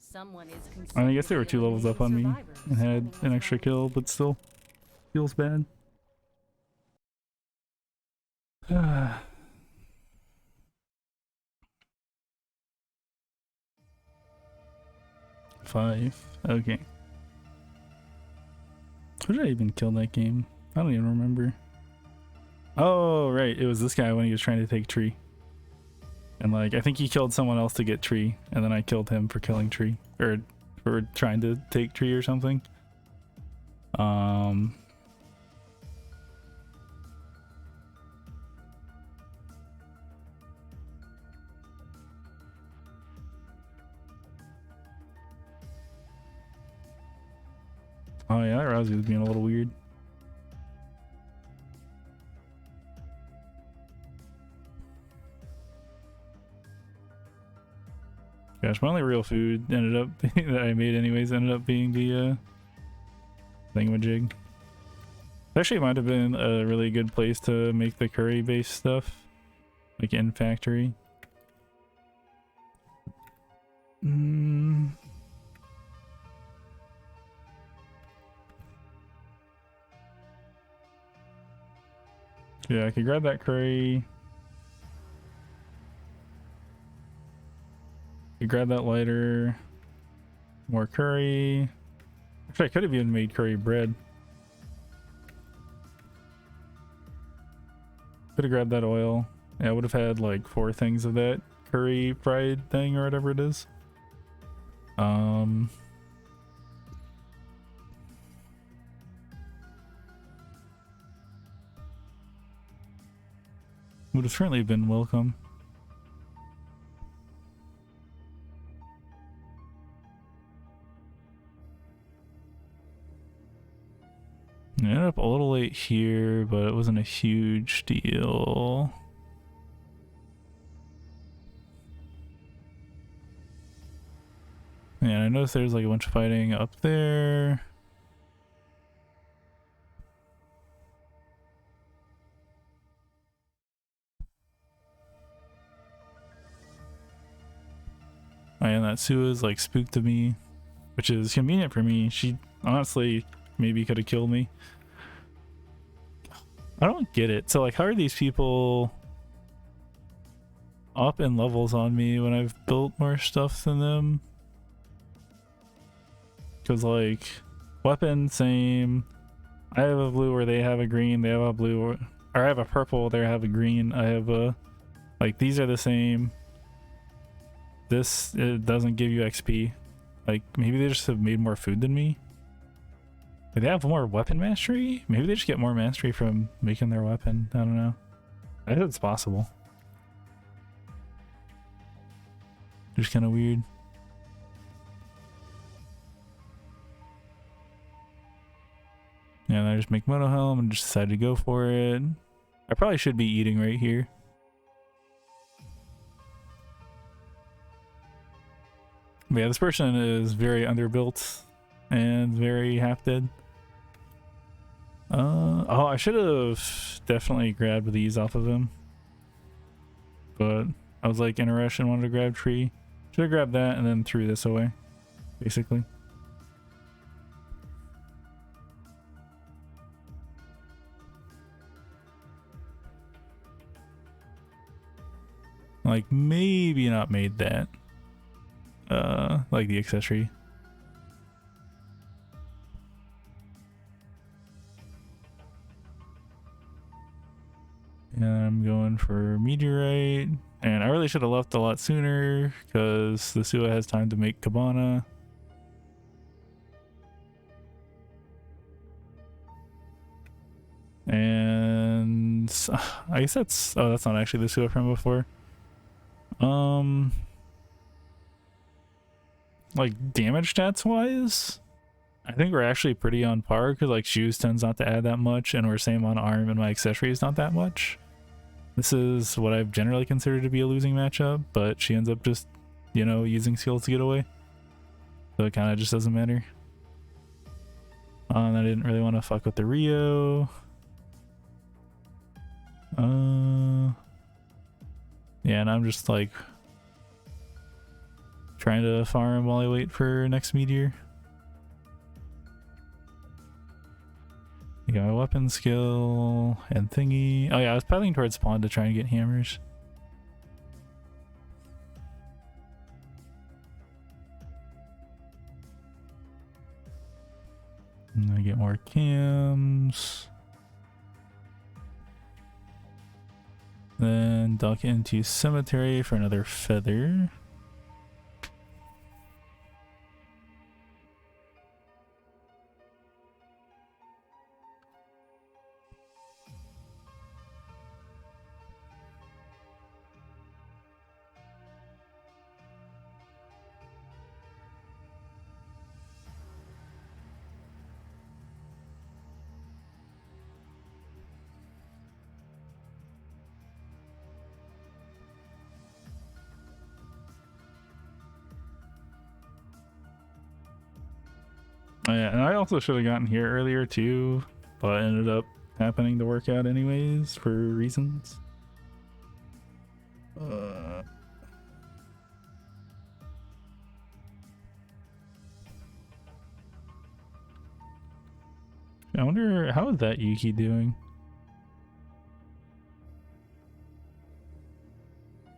Someone is I guess they were 2 levels up on me survivors. and had an extra kill, but still feels bad. 5. Okay. Who did I even kill that game? I don't even remember. Oh, right. It was this guy when he was trying to take tree. And like, I think he killed someone else to get tree, and then I killed him for killing tree. Or for trying to take tree or something. Oh yeah, that Rousey was being a little weird. Gosh, my only real food ended up that I made anyways ended up being the thingamajig. Actually, it might have been a really good place to make the curry based stuff, like in factory. Yeah, I could grab that curry. You grab that lighter. More curry. Actually, I could have even made curry bread. Could have grabbed that oil. Yeah, I would have had like 4 things of that curry fried thing or whatever it is. Would have certainly been welcome. I ended up a little late here, but it wasn't a huge deal. Yeah, I noticed there's like a bunch of fighting up there. And that Sua's like spooked to me, which is convenient for me. She honestly maybe could have killed me. I don't get it. So like, how are these people up in levels on me when I've built more stuff than them? Because like, weapon same. I have a blue where they have a green. They have a blue or I have a purple. They have a green. I have a like, these are the same. This, it doesn't give you XP. Like, maybe they just have made more food than me. Like, they have more weapon mastery? Maybe they just get more mastery from making their weapon. I don't know. I think it's possible. Just kind of weird. Yeah, and I just make mono helm and just decided to go for it. I probably should be eating right here. But yeah, this person is very underbuilt and very half dead. Oh, I should have definitely grabbed these off of him. But I was like in a rush and wanted to grab tree. Should have grabbed that and then threw this away, basically. Like maybe not made that. Like the accessory. And I'm going for meteorite. And I really should have left a lot sooner because the Sua has time to make Cabana. And I guess that's, oh, that's not actually the Sua from before. Like damage stats wise, I think we're actually pretty on par because like shoes tends not to add that much, and we're same on arm, and my accessory is not that much. This is what I've generally considered to be a losing matchup, but she ends up just, you know, using skills to get away. So it kind of just doesn't matter. And I didn't really want to fuck with the Rio. Yeah, and I'm just like trying to farm while I wait for next meteor. You got a weapon skill and thingy. Oh yeah, I was paddling towards spawn to try and get hammers. And I get more cams. Then dock into cemetery for another feather. Oh, yeah, and I also should have gotten here earlier too, but it ended up happening to work out anyways for reasons. I wonder how is that Yuki doing?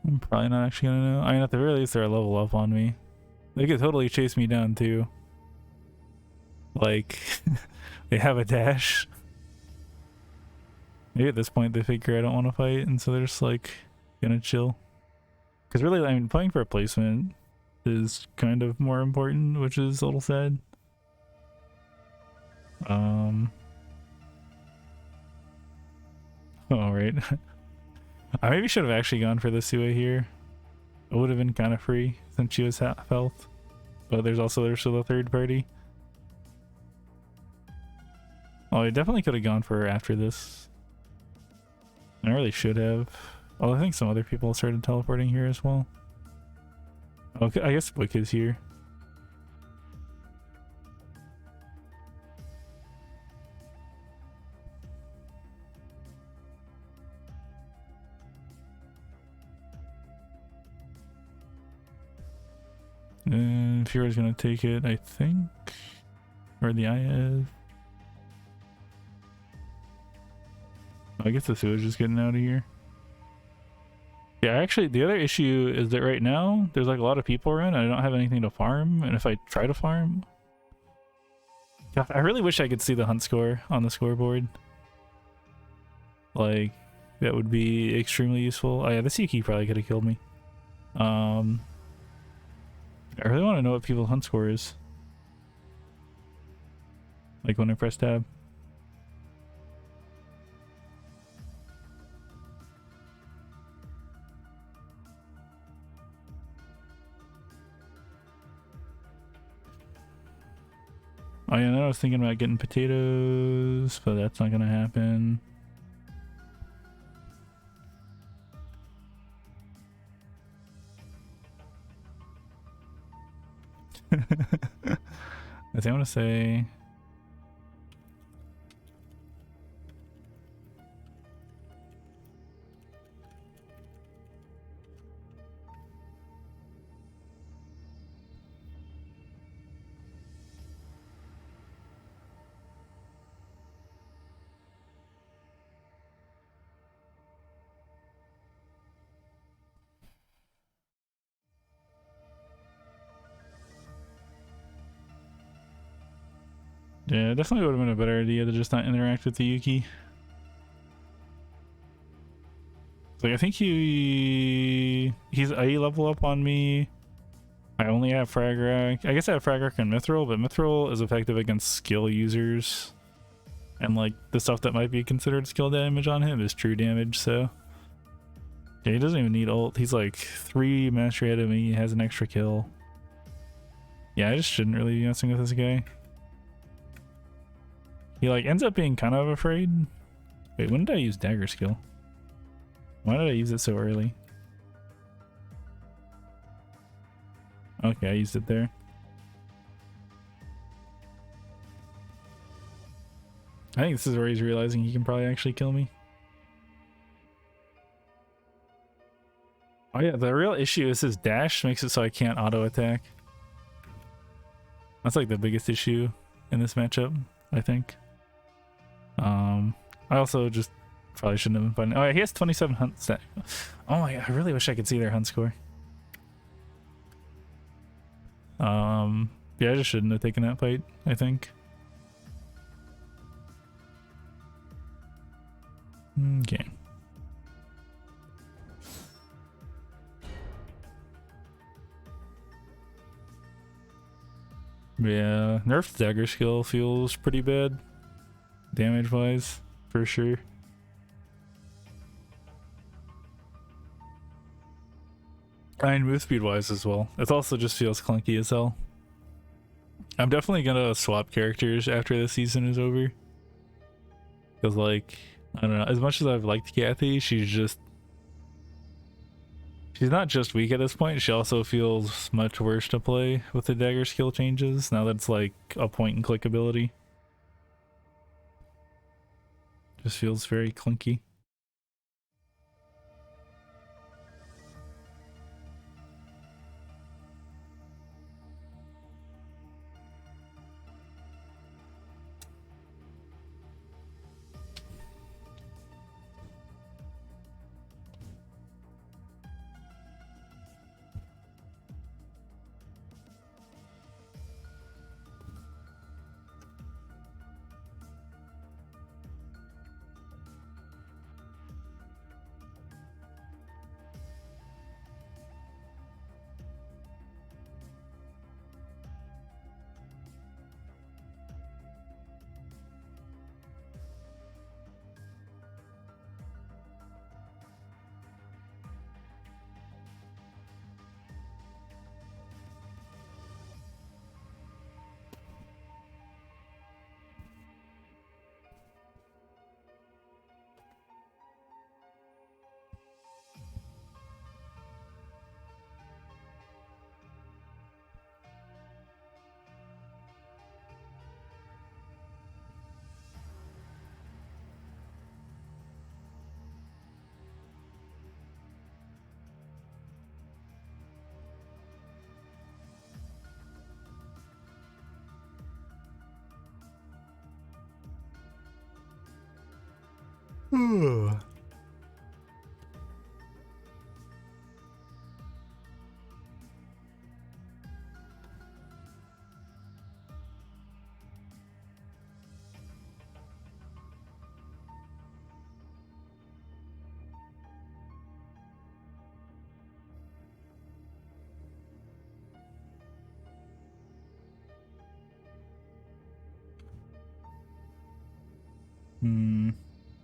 I'm probably not actually gonna know. I mean, at the very least, they're a level up on me. They could totally chase me down too. Like, they have a dash. Maybe at this point they figure I don't want to fight, and so they're just like gonna chill. Because really, I mean, playing for a placement is kind of more important, which is a little sad. Oh, right. I maybe should have actually gone for the Sua here. It would have been kind of free since she was half health. But there's also the third party. Oh, I definitely could have gone for her after this. I really should have. Oh, I think some other people started teleporting here as well. Okay, I guess Wick is here. And Fury's gonna take it, I think. Or the IS. I guess the sewage is getting out of here. Yeah, actually, the other issue is that right now, there's like a lot of people around and I don't have anything to farm. And if I try to farm... God, I really wish I could see the hunt score on the scoreboard. Like, that would be extremely useful. Oh yeah, the Sea Key probably could have killed me. I really want to know what people's hunt score is. Like when I press tab. Oh yeah, then I was thinking about getting potatoes, but that's not gonna happen. I think I want to say... Yeah, definitely would have been a better idea to just not interact with the Yuki. Like, I think he's A level up on me. I only have Frag Rack. I guess I have Frag Rack and Mithril, but Mithril is effective against skill users. And like the stuff that might be considered skill damage on him is true damage, so. Yeah, he doesn't even need ult. He's like 3 mastery ahead of me, he has an extra kill. Yeah, I just shouldn't really be messing with this guy. He like ends up being kind of afraid. Wait, when did I use dagger skill? Why did I use it so early? Okay, I used it there. I think this is where he's realizing he can probably actually kill me. Oh yeah, the real issue is his dash makes it so I can't auto attack. That's like the biggest issue in this matchup, I think. I also just probably shouldn't have been fighting. Oh yeah, he has 27 hunt stat. Oh my god, I really wish I could see their hunt score. Yeah, I just shouldn't have taken that fight, I think. Okay. Yeah, nerf's dagger skill feels pretty bad, damage wise, for sure. And move speed wise as well. It also just feels clunky as hell. I'm definitely gonna swap characters after the season is over. Because like, I don't know, as much as I've liked Kathy, she's not just weak at this point, she also feels much worse to play with the dagger skill changes, now that it's like a point and click ability. Just feels very clunky.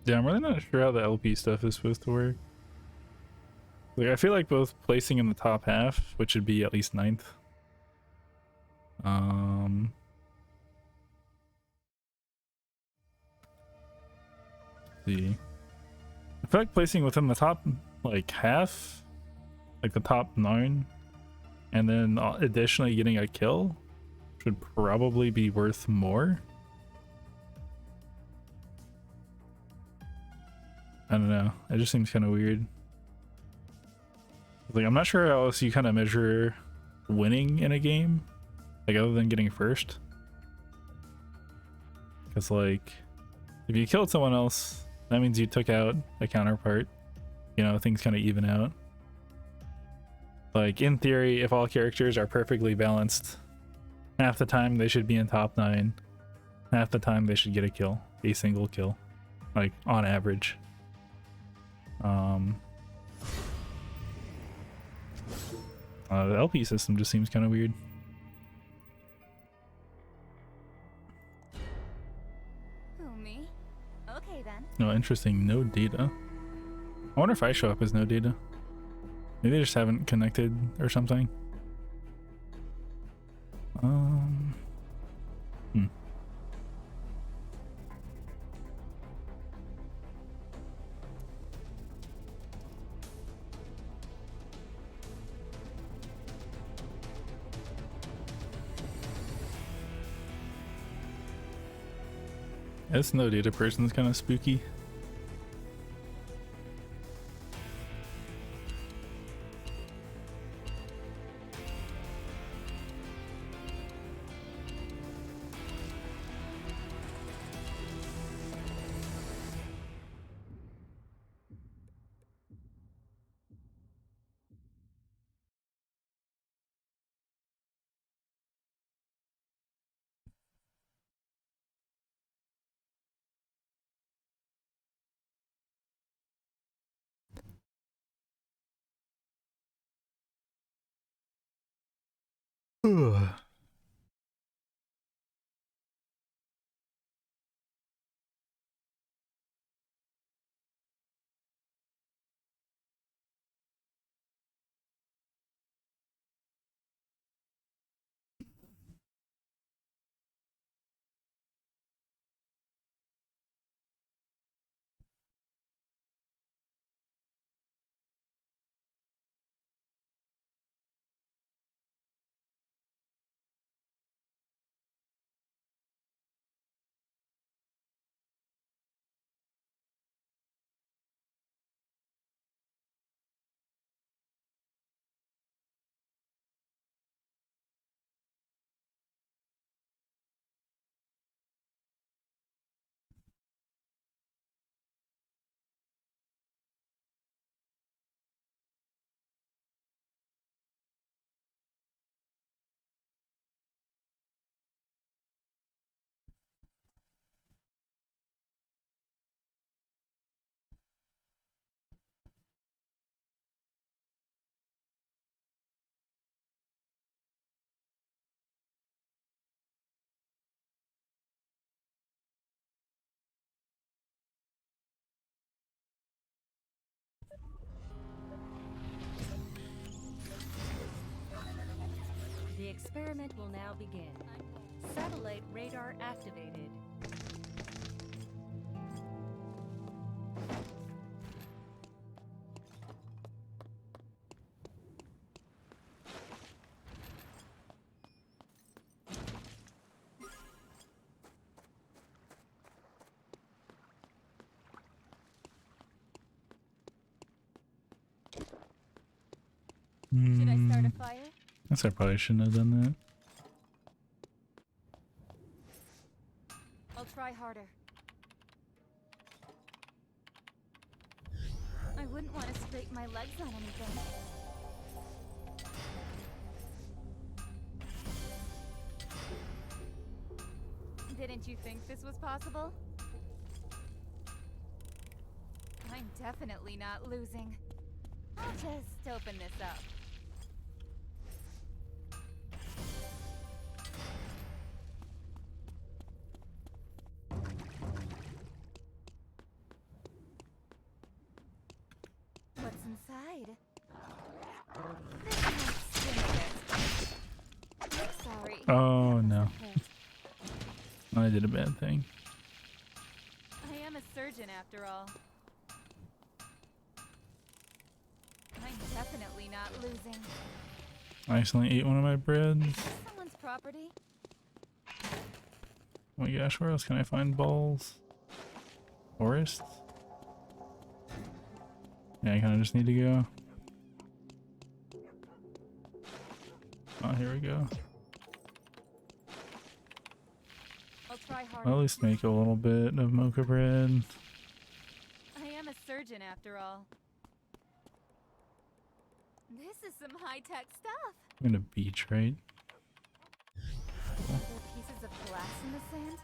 Yeah, I'm really not sure how the LP stuff is supposed to work. Like, I feel like both placing in the top half, which would be at least 9th. See. I feel like placing within the top, like, half, like the top 9, and then additionally getting a kill should probably be worth more. I don't know, it just seems kind of weird. Like, I'm not sure how else you kind of measure winning in a game, like other than getting first. Because like, if you killed someone else, that means you took out a counterpart. You know, things kind of even out. Like, in theory, if all characters are perfectly balanced, half the time they should be in top 9. half the time they should get a kill, a single kill, like on average. The LP system just seems kind of weird. Who, me? Okay then. No, interesting. No data. I wonder if I show up as no data. Maybe they just haven't connected or something. Hmm. This no data person's kind of spooky. Ugh. The experiment will now begin. Satellite radar activated. Should I start a Hmm. fire? Guess I probably shouldn't have done that. I'll try harder. I wouldn't want to scrape my legs on anything. Didn't you think this was possible? I'm definitely not losing. I'll just open this up. What's inside? This might sting a bit. Sorry. Oh That no, must have hurt. I did a bad thing. I am a surgeon after all. I'm definitely not losing. I accidentally ate one of my breads. Is this someone's property? Oh my gosh, where else can I find balls? Forests? Yeah, I kind of just need to go. Oh, here we go. I'll try harder. I'll at least make a little bit of mocha bread. I am a surgeon after all. This is some high-tech stuff. I'm in a beach, right? Are there pieces of glass in the sand?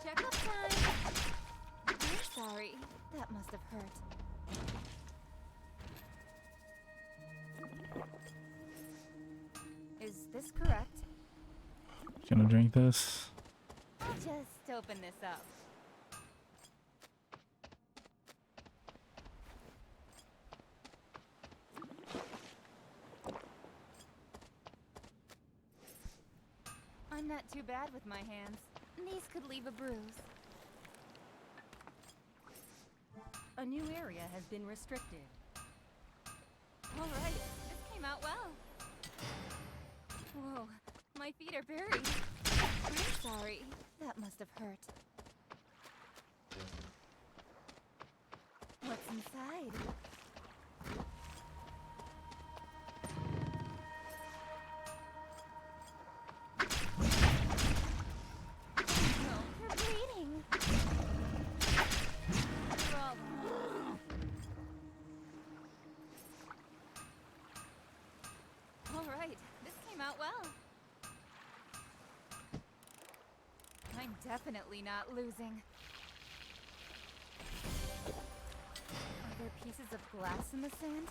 Checkup time! I'm sorry. That must have hurt. Is this correct? Gonna drink this. I'll just open this up. I'm not too bad with my hands. These could leave a bruise. A new area has been restricted. Alright, this came out well. Whoa, my feet are buried. I'm sorry. That must have hurt. What's inside? No, you're bleeding. You're all... Alright, this came out well. I'm definitely not losing. Are there pieces of glass in the sand?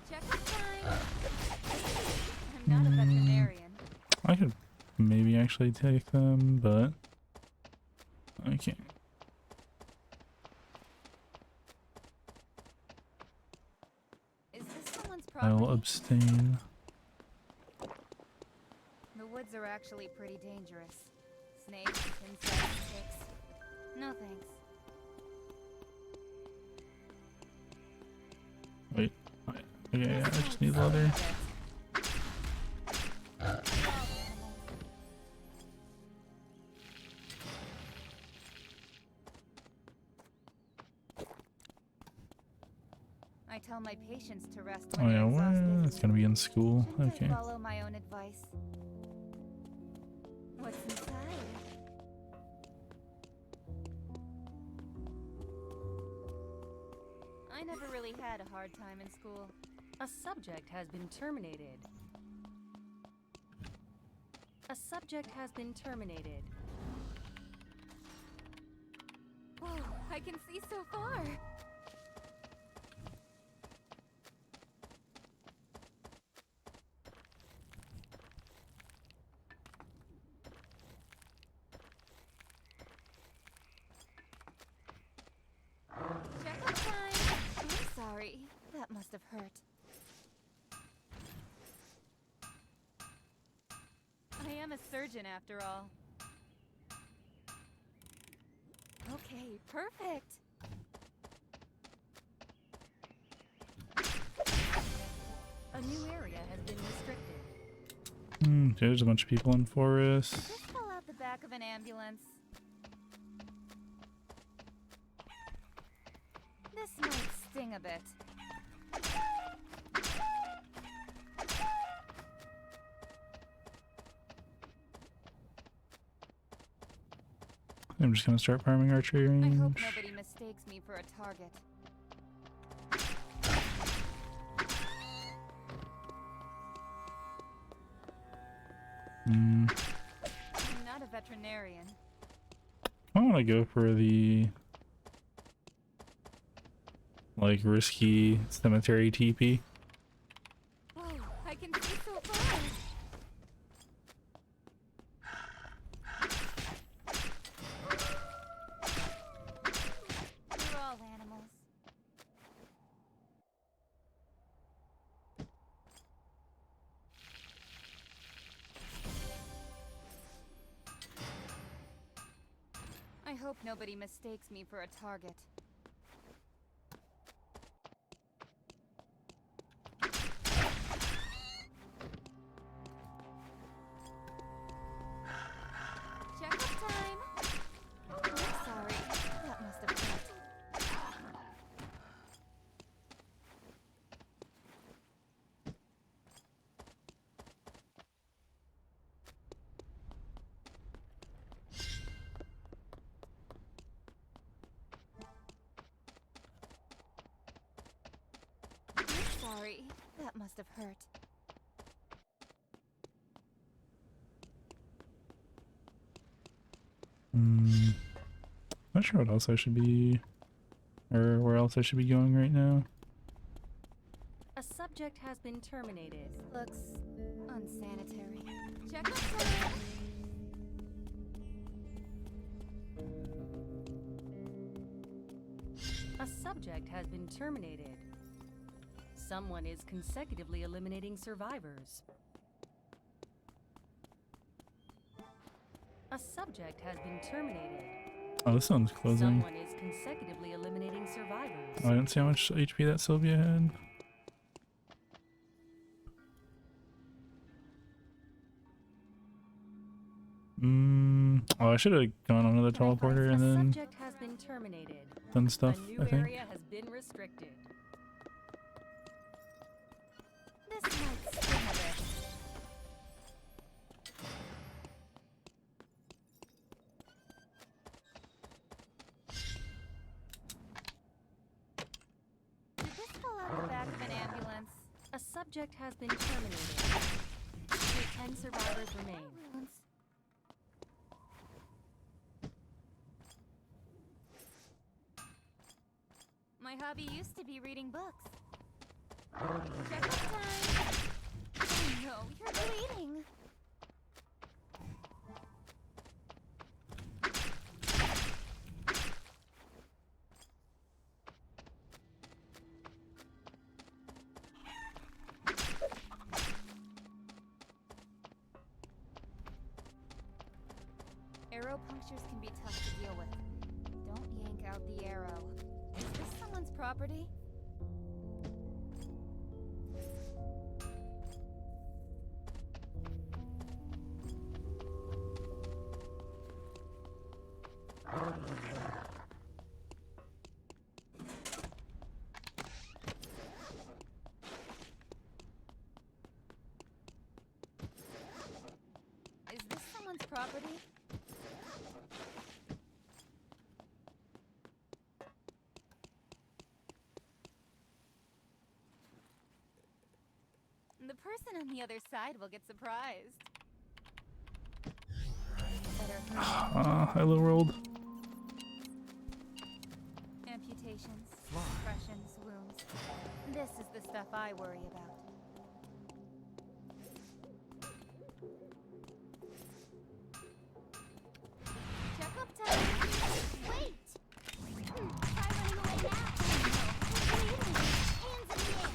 Checkup time! I'm not a veterinarian. I could maybe actually take them, but I can't. Is this someone's I'll property? abstain. The woods are actually pretty dangerous. Snakes, insects, ticks. No thanks. Wait. Okay, I just need leather. I tell my patients to rest Oh when yeah, they're well, exhausted. it's gonna be in school. Shouldn't Okay. I follow my own advice? What's inside? I never really had a hard time in school. A subject has been terminated. A subject has been terminated. Whoa, I can see so far. Checkup time. I'm sorry. That must have hurt. I am a surgeon after all. Okay, perfect. A new area has been restricted. There's a bunch of people in forest. This fell out the back of an ambulance. This might sting a bit. I'm just gonna start farming archery I range. hope nobody mistakes me for a target. I'm not a veterinarian. I want to go for the like risky cemetery teepee. Whoa, I can see so far. You're all animals. I hope nobody mistakes me for a target. Checkup time! I'm sorry. That must have hurt. I'm sorry. That must have hurt. Not sure what else I should be, or where else I should be going right now. A subject has been terminated. Looks unsanitary. Check outside. A subject has been terminated. Someone is consecutively eliminating survivors. A subject has been terminated. Oh, this one's closing. Someone is consecutively eliminating survivors. Oh, I didn't see how much HP that Sylvia had. Oh, I should have gone on another teleporter and A then subject has been terminated. done stuff, A new I think. area has been restricted. This might sting a bit. Did this fall out the back of an ambulance? A subject has been terminated. Only 10 survivors remain. Wounds. My hobby used to be reading books. Check out time. Oh no, you're bleeding. Arrow punctures can be tough to deal with. Don't yank out the arrow. Is this someone's property? Is this someone's property? The person on the other side will get surprised. Better hurry. Hello world. Amputations, compressions, wounds. This is the stuff I worry about. Check up time. Wait! Try running away now. No, you're bleeding. Hands in the air.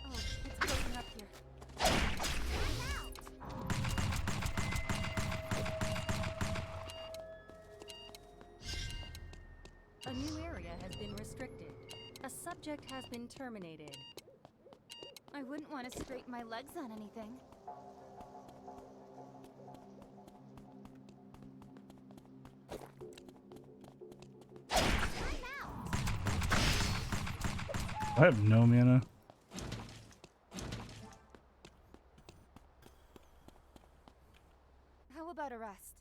Oh, it's closing up here. I'm out. A new area has been restricted. A subject has been terminated. I wouldn't want to scrape my legs on anything. I'm out. I have no mana. How about a rest?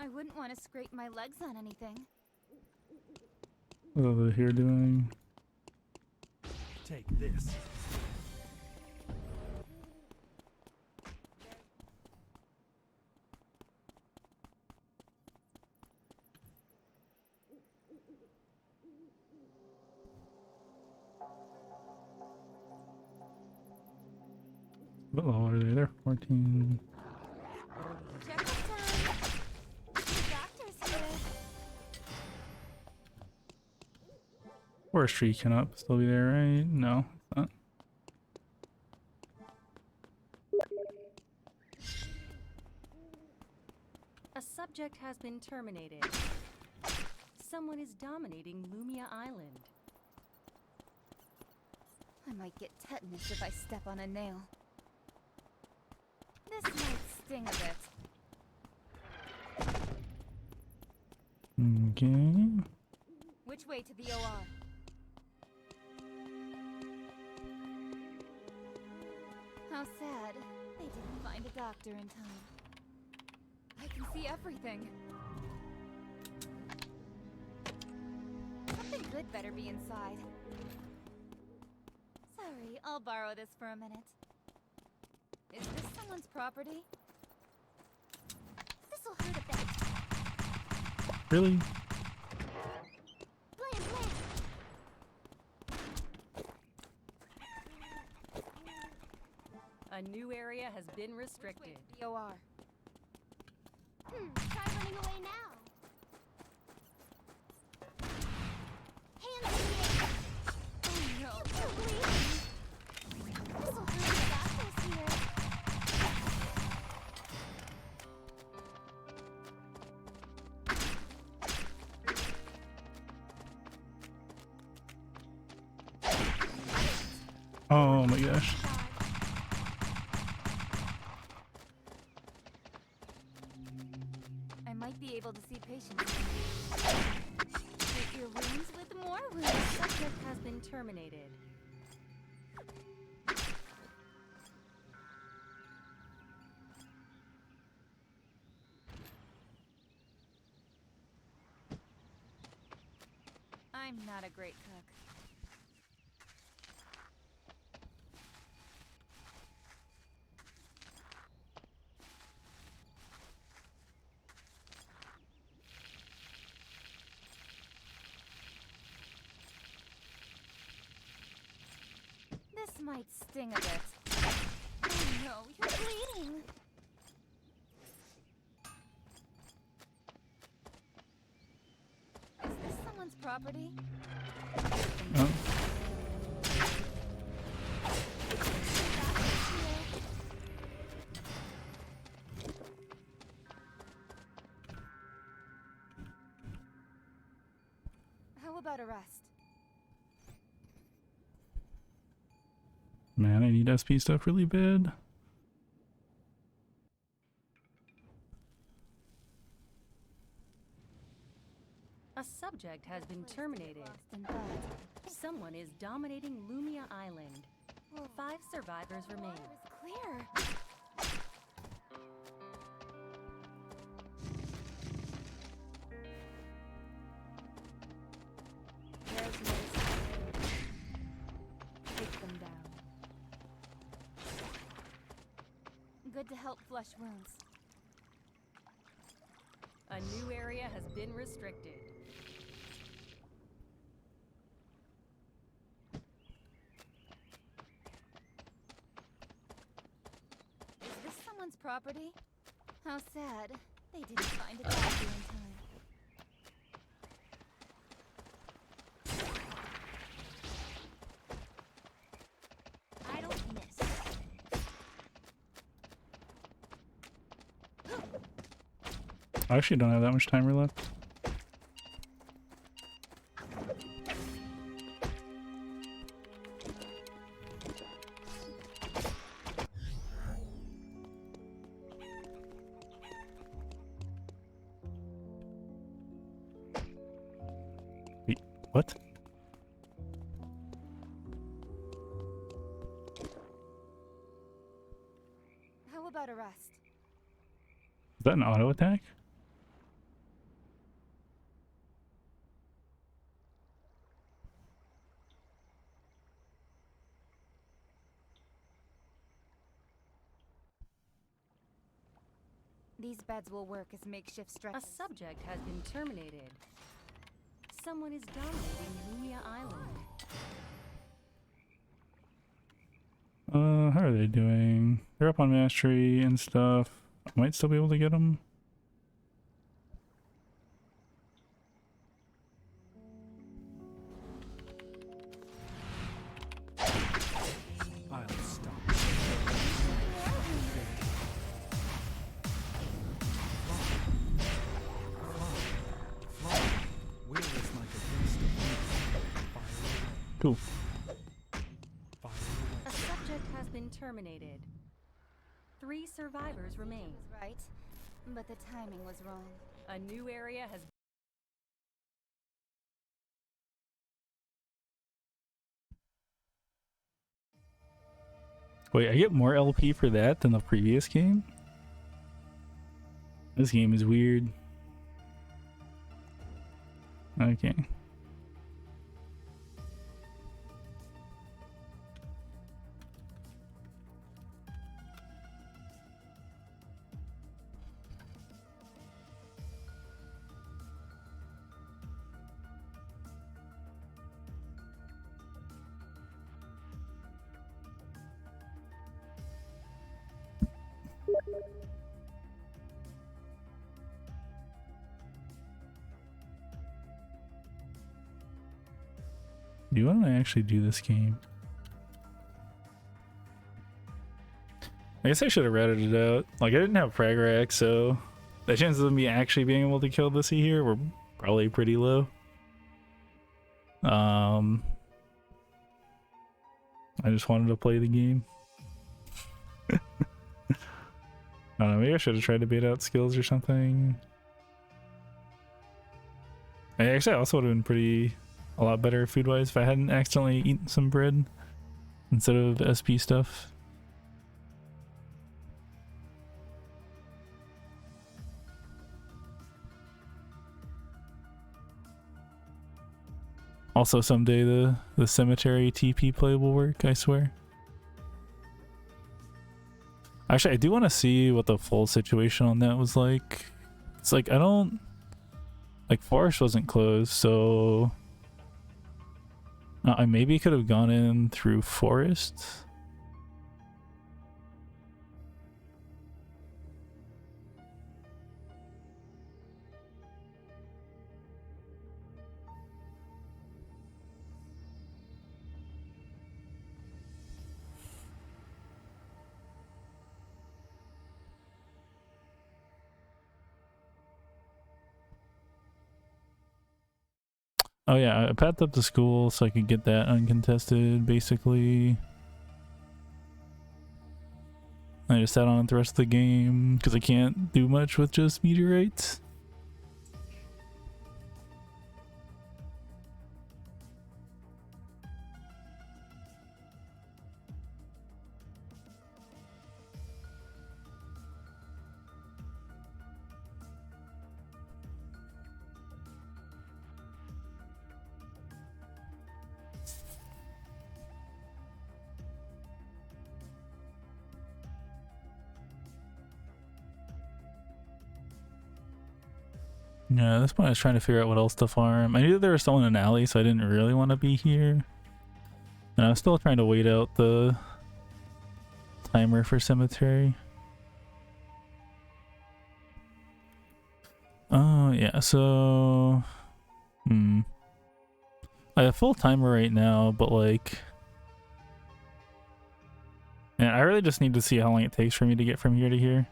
I wouldn't want to scrape my legs on anything. What are they here doing? Take this. What level are they? They're 14. Check up time. The doctor's here. Forestry cannot still be there, right? No, it's not. A subject has been terminated. Someone is dominating Lumia Island. I might get tetanus if I step on a nail. This might sting a bit. Okay. Which way to the OR? How sad. They didn't find a doctor in time. see everything. Something good better be inside. Sorry, I'll borrow this for a minute. Is this someone's property? This'll hurt a bit. Really? Blam, blam. A new area has been restricted. BOR. Try running away now. Hands in the air. Oh no. You're bleeding. This'll hurt the doctors here. Oh my gosh. I might be able to see patients. Treat your wounds with more wounds. Subject has been terminated. I'm not a great cook. This might sting a bit. Oh no, you're bleeding. Is this someone's property? Oh. How about a rest? Man, I need SP stuff really bad. A subject has been terminated. Lost in thought. Someone is dominating Lumia Island. 5 survivors remain. Water is clear. There's no sign. Take them down. Good to help flush wounds. A new area has been restricted. Is this someone's property? How sad. They didn't find it out in time. I don't miss. I actually don't have that much timer left. Wait, what? How about a rest? Is that an auto attack? These beds will work as makeshift A stretchers. subject has been terminated. Someone is dominating Lumia Island. How are they doing? They're up on mastery and stuff. I might still be able to get them. I'll stop. Fly. Will is like a beast of wind. Cool. Fire A subject has been terminated. 3 survivors remain. Was right, but the timing was wrong. A new area has Wait, I get more LP for that than the previous game? This game is weird. Okay. Do you want to actually do this game? I guess I should have ratted it out. Like, I didn't have frag rack, so the chances of me actually being able to kill this here were probably pretty low. I just wanted to play the game. I don't know, maybe I should have tried to bait out skills or something. Actually, I also would have been a lot better food-wise if I hadn't accidentally eaten some bread instead of SP stuff. Also, someday the cemetery TP play will work, I swear. Actually, I do want to see what the full situation on that was like. It's like, like, forest wasn't closed, so I maybe could have gone in through forest. Oh yeah, I packed up the school so I could get that uncontested, basically. I just sat on it the rest of the game because I can't do much with just meteorites. Yeah, at this point I was trying to figure out what else to farm. I knew that there was someone in an alley, so I didn't really want to be here. And I was still trying to wait out the timer for cemetery. Oh, yeah, so... I have full timer right now, but like... Yeah, I really just need to see how long it takes for me to get from here to here.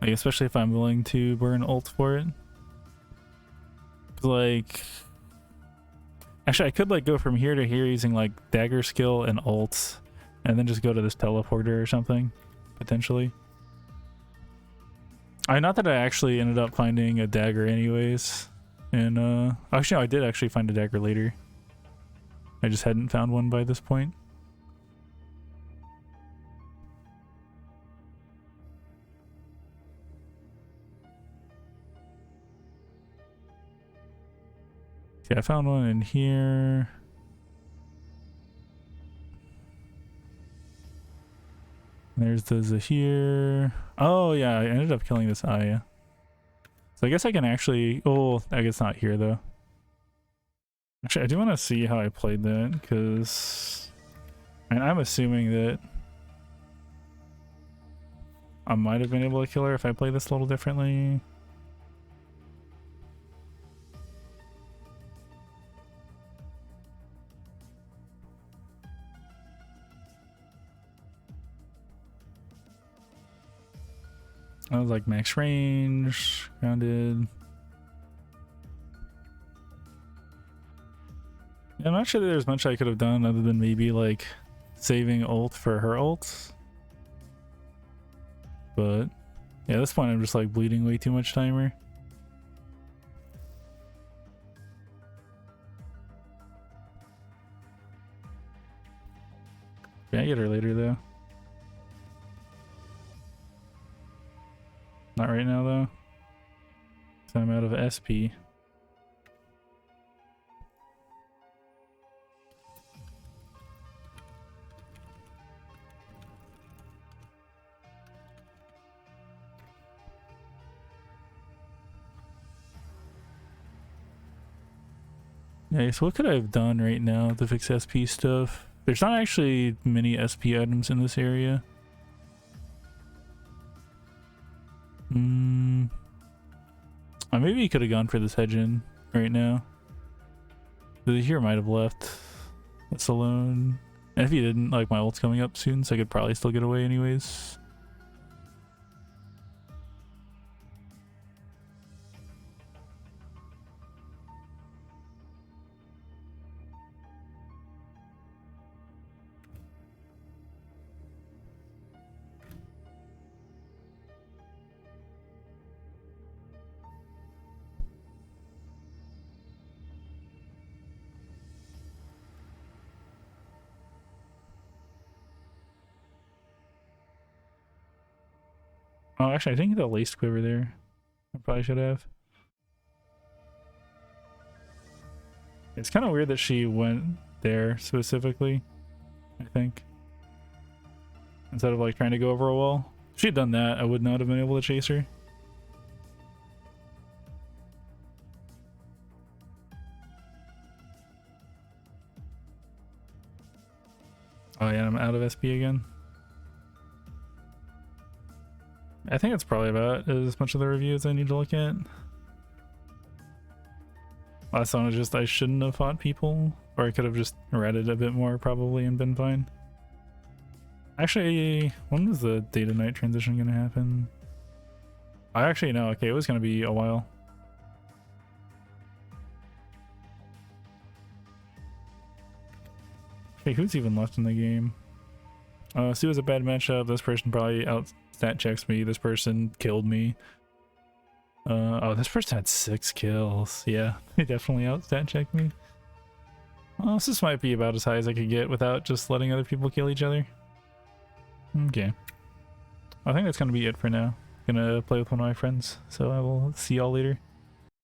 Like, especially if I'm willing to burn ult for it. Like, actually I could like go from here to here using like dagger skill and ult, and then just go to this teleporter or something, potentially. Not that I actually ended up finding a dagger anyways. And actually no, I did actually find a dagger later. I just hadn't found one by this point. Yeah, I found one in here. There's the Zahir. Oh yeah, I ended up killing this Aya. So I guess I can actually... Oh, I guess not here though. Actually, I do want to see how I played that, because... I'm assuming that I might have been able to kill her if I played this a little differently. I was like max range, grounded. Yeah, I'm not sure that there's much I could have done other than maybe like saving ult for her ult. But yeah, at this point I'm just like bleeding way too much timer. Yeah, I get her later though. Not right now though. So I'm out of SP. Yeah, so what could I have done right now to fix SP stuff? There's not actually many SP items in this area. Maybe he could have gone for this hedge in right now. The here might have left us alone. And if he didn't, like, my ult's coming up soon, so I could probably still get away anyways. Oh, actually, I didn't get a laced quiver there. I probably should have. It's kind of weird that she went there specifically, I think. Instead of like trying to go over a wall. If she'd done that, I would not have been able to chase her. Oh yeah, I'm out of SP again. I think that's probably about as much of the review as I need to look at. Last one was just I shouldn't have fought people, or I could have just read it a bit more probably and been fine. Actually, when was the day to night transition gonna happen? I actually know, okay, it was gonna be a while. Okay, who's even left in the game? Sue was a bad matchup. This person probably out stat checks me. This person killed me. Oh, this person had 6 kills. Yeah, they definitely out stat checked me. Well, this might be about as high as I could get without just letting other people kill each other. Okay. I think that's gonna be it for now. Gonna play with one of my friends, so I will see y'all later.